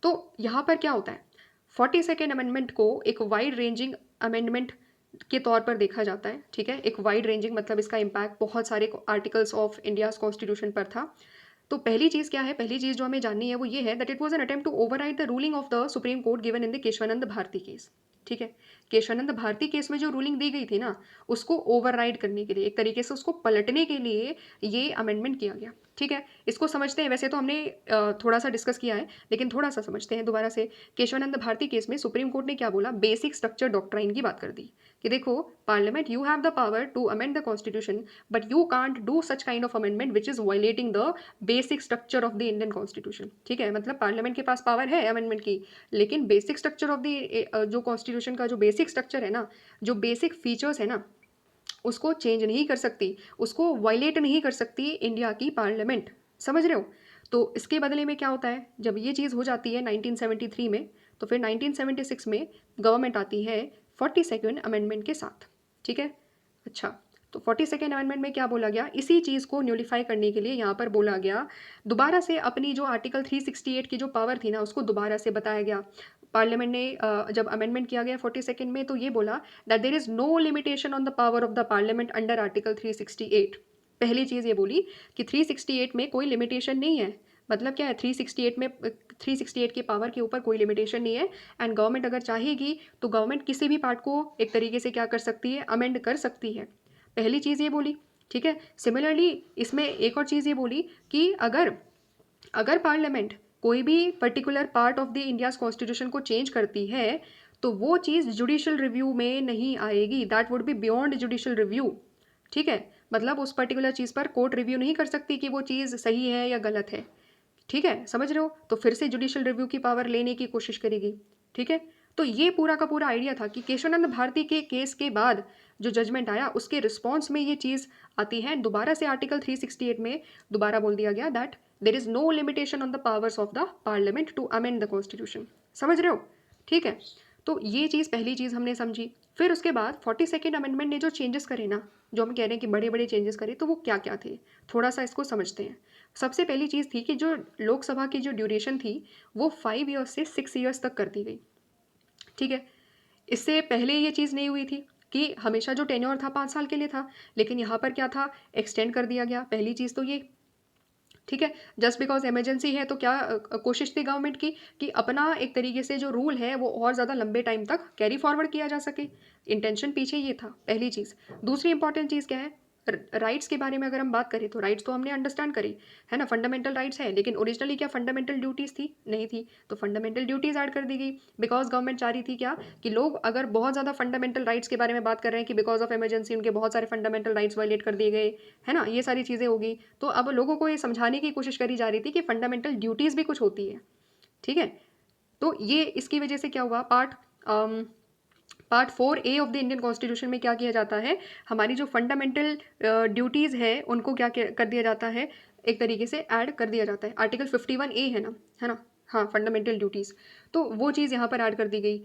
S1: तो यहाँ पर क्या होता है, 42nd अमेंडमेंट को एक वाइड रेंजिंग अमेंडमेंट के तौर पर देखा जाता है। ठीक है, एक वाइड रेंजिंग मतलब इसका इम्पैक्ट बहुत सारे आर्टिकल्स ऑफ इंडियाज कॉन्स्टिट्यूशन पर था। तो पहली चीज़ क्या है, पहली चीज़ जो हमें जाननी है वो ये है that it was an attempt to override the ruling of the supreme court given in the Keshavananda Bharati case. ठीक है। केशवानंद भारती केस में जो रूलिंग दी गई थी ना, उसको ओवरराइड करने के लिए, एक तरीके से उसको पलटने के लिए ये अमेंडमेंट किया गया। ठीक है, इसको समझते हैं। वैसे तो हमने थोड़ा सा डिस्कस किया है, लेकिन थोड़ा सा समझते हैं दोबारा से। केशवानंद भारती केस में सुप्रीम कोर्ट ने क्या बोला, बेसिक स्ट्रक्चर डॉक्ट्राइन की बात कर दी कि देखो, parliament you have the power to amend the constitution, but you can't do such kind of amendment which is violating the basic structure of the Indian constitution. ठीक है, मतलब पार्लियामेंट के पास पावर है अमेंडमेंट की, लेकिन बेसिक स्ट्रक्चर ऑफ द जो constitution का जो बेसिक स्ट्रक्चर है ना, जो बेसिक फीचर्स है ना, उसको चेंज नहीं कर सकती, उसको वायलेट नहीं कर सकती इंडिया की पार्लियामेंट। समझ रहे हो? तो इसके बदले में क्या होता है, जब ये चीज़ हो जाती है 1973 में, तो फिर 1976 में गवर्नमेंट आती है 42nd अमेंडमेंट के साथ। ठीक है, अच्छा, तो 42nd अमेंडमेंट में क्या बोला गया, इसी चीज़ को न्यूलिफाई करने के लिए यहाँ पर बोला गया, दोबारा से अपनी जो आर्टिकल 368 की जो पावर थी ना, उसको दोबारा से बताया गया। पार्लियामेंट ने जब अमेंडमेंट किया गया 42nd में, तो ये बोला that there is no limitation on the power of the parliament under article 368। पहली चीज़ ये बोली कि 368 में कोई लिमिटेशन नहीं है। मतलब क्या है, 368 में 368 की पावर के ऊपर कोई लिमिटेशन नहीं है, एंड गवर्नमेंट अगर चाहेगी तो गवर्नमेंट किसी भी पार्ट को एक तरीके से क्या कर सकती है, अमेंड कर सकती है। पहली चीज़ ये बोली। ठीक है, सिमिलरली इसमें एक और चीज़ ये बोली कि अगर अगर पार्लियामेंट कोई भी particular part of the India's constitution को चेंज करती है, तो वो चीज़ जुडिशियल रिव्यू में नहीं आएगी, that would be beyond judicial review. ठीक है, मतलब उस पर्टिकुलर चीज़ पर कोर्ट रिव्यू नहीं कर सकती कि वो चीज़ सही है या गलत है। ठीक है, समझ रहे हो? तो फिर से जुडिशियल रिव्यू की पावर लेने की कोशिश करेगी। ठीक है, तो ये पूरा का पूरा आइडिया था कि केशवानंद भारती के केस के बाद जो जजमेंट आया, उसके रिस्पॉन्स में ये चीज़ आती है। दोबारा से आर्टिकल 368 में दोबारा बोल दिया गया that there is no limitation on the powers of the parliament to amend the constitution. समझ रहे हो? ठीक है, तो ये चीज़ पहली चीज़ हमने समझी। फिर उसके बाद 42nd अमेंडमेंट ने जो चेंजेस करे ना, जो हम कह रहे हैं कि बड़े बड़े चेंजेस करे, तो वो क्या क्या थे, थोड़ा सा इसको समझते हैं। सबसे पहली चीज़ थी कि जो लोकसभा की जो ड्यूरेशन थी, वो 5 ईयर्स से 6 ईयर्स तक कर दी गई। ठीक है, इससे पहले ये चीज़ नहीं हुई थी कि हमेशा जो टेन्योर था 5 साल के लिए था, लेकिन यहाँ पर क्या था, एक्सटेंड कर दिया गया। पहली चीज़ तो ये। ठीक है, जस्ट बिकॉज इमरजेंसी है, तो क्या कोशिश थी गवर्नमेंट की कि अपना एक तरीके से जो रूल है वो और ज़्यादा लंबे टाइम तक कैरी फॉरवर्ड किया जा सके। इंटेंशन पीछे ये था, पहली चीज़। दूसरी इंपॉर्टेंट चीज़ क्या है, राइट्स के बारे में अगर हम बात करें, तो राइट्स तो हमने अंडरस्टैंड करी है ना, फंडामेंटल राइट्स है, लेकिन ओरिजिनली क्या फंडामेंटल ड्यूटीज़ थी? नहीं थी। तो फंडामेंटल ड्यूटीज़ ऐड कर दी गई, बिकॉज गवर्नमेंट चाह रही थी क्या, कि लोग अगर बहुत ज़्यादा फंडामेंटल राइट्स के बारे में बात कर रहे हैं कि बिकॉज ऑफ इमरजेंसी उनके बहुत सारे फंडामेंटल राइट्स वायलेट कर दिए गए, है ना, ये सारी चीज़ें होगी। तो अब लोगों को ये समझाने की कोशिश करी जा रही थी कि फंडामेंटल ड्यूटीज़ भी कुछ होती है। ठीक है, तो ये इसकी वजह से क्या हुआ, part 4A of the Indian constitution में क्या किया जाता है, हमारी जो फंडामेंटल ड्यूटीज़ है उनको क्या कर दिया जाता है, एक तरीके से ऐड कर दिया जाता है। आर्टिकल 51A है ना, हाँ, फंडामेंटल ड्यूटीज़, तो वो चीज़ यहाँ पर ऐड कर दी गई।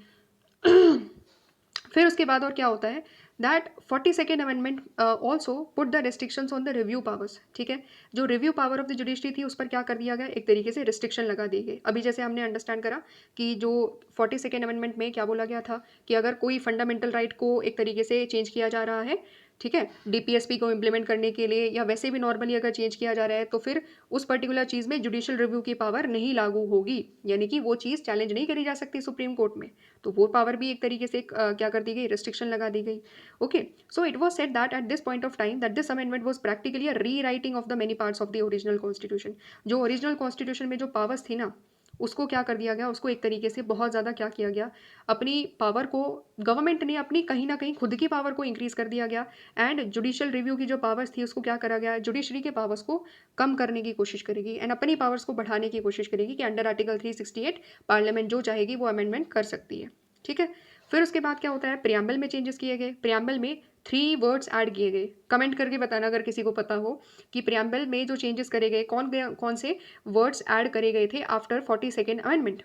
S1: फिर उसके बाद और क्या होता है, that 42nd amendment also put the restrictions on the review powers. ठीक है, जो review power of the judiciary थी, उस पर क्या कर दिया गया, एक तरीके से रिस्ट्रिक्शन लगा दी गई। अभी जैसे हमने अंडरस्टैंड करा कि जो 42nd अमेंडमेंट में क्या बोला गया था कि अगर कोई फंडामेंटल राइट को एक तरीके से चेंज किया जा रहा है, ठीक है, डीपीएसपी को इम्प्लीमेंट करने के लिए, या वैसे भी नॉर्मली अगर चेंज किया जा रहा है, तो फिर उस पर्टिकुलर चीज़ में जुडिशियल रिव्यू की पावर नहीं लागू होगी, यानी कि वो चीज़ चैलेंज नहीं करी जा सकती सुप्रीम कोर्ट में। तो वो पावर भी एक तरीके से क्या कर दी गई, रिस्ट्रिक्शन लगा दी गई। Okay, so it was set that at this point of time that this amendment was practically a rewriting of the many parts of the original constitution. जो ओरिजिनल कॉन्स्टिट्यूशन में जो पावर्स थी ना, उसको क्या कर दिया गया, उसको एक तरीके से बहुत ज़्यादा क्या किया गया, अपनी पावर को, गवर्नमेंट ने अपनी कहीं ना कहीं खुद की पावर को इंक्रीज़ कर दिया गया, एंड जुडिशियल रिव्यू की जो पावर्स थी उसको क्या करा गया, जुडिशरी के पावर्स को कम करने की कोशिश करेगी, एंड अपनी पावर्स को बढ़ाने की कोशिश करेगी कि अंडर आर्टिकल 368 पार्लियामेंट जो चाहेगी वो अमेंडमेंट कर सकती है। ठीक है, फिर उसके बाद क्या होता है, प्रियम्बल में चेंजेस किए गए। प्रियम्बल में 3 वर्ड्स ऐड किए गए। कमेंट करके बताना अगर किसी को पता हो कि प्रियम्बल में जो चेंजेस करे गए, कौन से वर्ड्स ऐड करे गए थे आफ्टर 42nd अमेंडमेंट।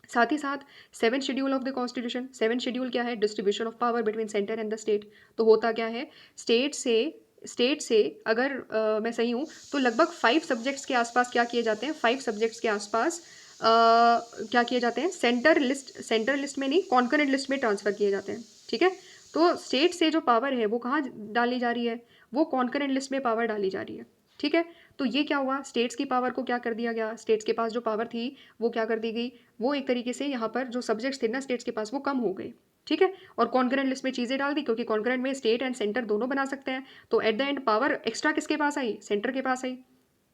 S1: साथ ही साथ 7 schedule of the constitution. 7 schedule क्या है, distribution of power between centre and the state. तो होता क्या है, स्टेट से अगर मैं सही हूँ तो लगभग 5 सब्जेक्ट्स के आसपास क्या किए जाते हैं, 5 सब्जेक्ट्स के आसपास क्या किए जाते हैं, सेंटर लिस्ट में नहीं, कॉन्करेंट लिस्ट में ट्रांसफ़र किए जाते हैं। ठीक है, तो स्टेट से जो पावर है वो कहाँ डाली जा रही है, वो कॉन्करेंट लिस्ट में पावर डाली जा रही है। ठीक है, तो ये क्या हुआ, स्टेट्स की पावर को क्या कर दिया गया, स्टेट्स के पास जो पावर थी वो क्या कर दी गई, वो एक तरीके से यहाँ पर जो सब्जेक्ट्स थे ना स्टेट्स के पास, वो कम हो गए। ठीक है, और कॉन्करेंट लिस्ट में चीज़ें डाल दी, क्योंकि कॉन्करेंट में स्टेट एंड सेंटर दोनों बना सकते हैं। तो at the end power extra किसके पास आई? सेंटर के पास आई।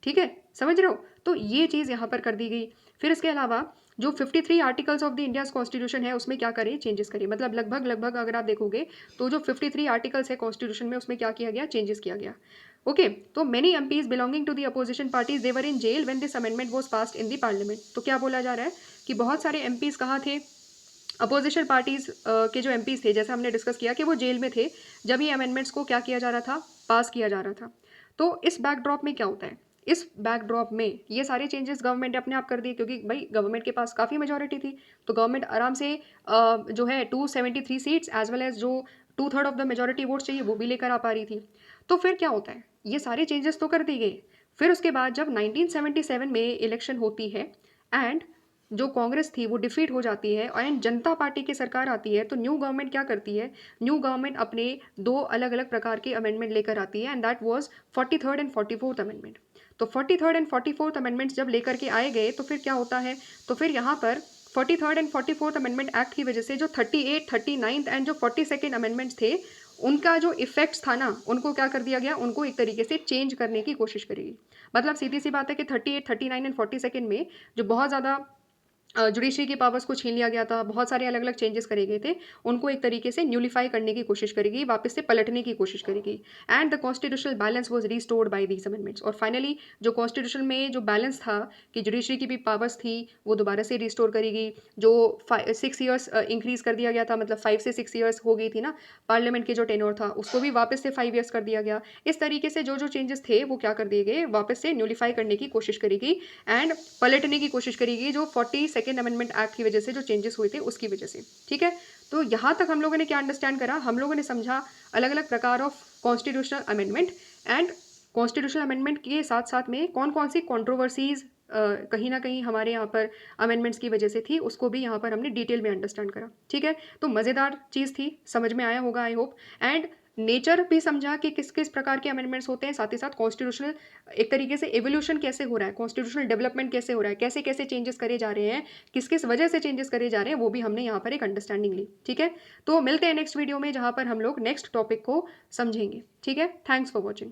S1: ठीक है, समझ रहे हो? तो ये चीज़ यहाँ पर कर दी गई। फिर इसके अलावा जो 53 articles of the India's constitution है उसमें क्या करे? चेंजेस करे। मतलब लगभग लगभग अगर आप देखोगे तो जो 53 आर्टिकल्स है कॉन्स्टिट्यूशन में उसमें क्या किया गया? चेंजेस किया गया। ओके, तो many MPs belonging to the opposition parties they were in jail when this amendment was passed in the parliament. तो क्या बोला जा रहा है कि बहुत सारे एमपीज कहाँ थे? अपोजिशन पार्टीज के जो एमपीज थे, जैसे हमने डिस्कस किया कि वो जेल में थे जब ये अमेंडमेंट्स को क्या किया जा रहा था? पास किया जा रहा था। तो इस बैकड्रॉप में क्या होता है? इस बैकड्रॉप में ये सारे चेंजेस गवर्नमेंट ने अपने आप कर दिए, क्योंकि भाई गवर्नमेंट के पास काफ़ी मेजोरिटी थी। तो गवर्नमेंट आराम से जो है 273 सीट्स एज वेल एज जो 2/3 ऑफ द मेजोरिटी वोट्स चाहिए वो भी लेकर आ पा रही थी। तो फिर क्या होता है? ये सारे चेंजेस तो कर दिए गए। फिर उसके बाद जब 1977 में इलेक्शन होती है एंड जो कांग्रेस थी वो डिफीट हो जाती है एंड जनता पार्टी की सरकार आती है, तो न्यू गवर्नमेंट क्या करती है? न्यू गवर्नमेंट अपने दो अलग अलग प्रकार के अमेंडमेंट लेकर आती है, and that was 43rd and 44th amendment. तो 43rd एंड 44th अमेंडमेंट्स जब लेकर के आए गए तो फिर क्या होता है? तो फिर यहाँ पर 43rd and 44th amendment act की वजह से जो 38, 39th एंड जो 42nd अमेंडमेंट्स थे उनका जो इफेक्ट्स था ना, उनको क्या कर दिया गया? उनको एक तरीके से चेंज करने की कोशिश करेगी। मतलब सीधी सी बात है कि 38, 39 एंड 42nd में जो बहुत ज़्यादा जुडिशरी की पावर्स को छीन लिया गया था, बहुत सारे अलग अलग चेंजेस करे गए थे, उनको एक तरीके से न्यूलीफाई करने की कोशिश करेगी, वापस से पलटने की कोशिश करेगी, and the constitutional balance was restored by these amendments. और फाइनली जो कॉन्स्टिट्यूशन में जो बैलेंस था कि जुडिशरी की भी पावर्स थी वो दोबारा से रिस्टोर करेगी। जो 6 ईयर्स इंक्रीज कर दिया गया था, मतलब 5 से 6 ईयर्स हो गई थी ना पार्लियामेंट के जो टेन्योर था, उसको भी वापस से 5 ईयर्स कर दिया गया। इस तरीके से जो जो चेंजेस थे वो क्या कर दिए गए? वापस से न्यूलीफाई करने की कोशिश करेगी एंड पलटने की कोशिश करेगी जो 42nd अमेंडमेंट एक्ट की वजह से जो चेंजेस हुए थे उसकी वजह से। ठीक है, तो यहाँ तक हम लोगों ने क्या अंडरस्टैंड करा? हम लोगों ने समझा अलग अलग प्रकार of constitutional amendment, and constitutional amendment के साथ साथ में कौन कौन सी कॉन्ट्रोवर्सीज कहीं ना कहीं हमारे यहाँ पर अमेंडमेंट्स की वजह से थी, उसको भी यहाँ पर हमने डिटेल में अंडरस्टैंड करा। ठीक है, तो मज़ेदार चीज़ थी, समझ में आया होगा आई होप। एंड नेचर भी समझा कि किस किस प्रकार के अमेंडमेंट्स होते हैं, साथ ही साथ कॉन्स्टिट्यूशनल एक तरीके से एवोल्यूशन कैसे हो रहा है, कॉन्स्टिट्यूशनल डेवलपमेंट कैसे हो रहा है, कैसे कैसे चेंजेस करे जा रहे हैं, किस किस वजह से चेंजेस करे जा रहे हैं, वो भी हमने यहाँ पर एक अंडरस्टैंडिंग ली। ठीक है, तो मिलते हैं नेक्स्ट वीडियो में जहाँ पर हम लोग नेक्स्ट टॉपिक को समझेंगे। ठीक है, थैंक्स फॉर वॉचिंग।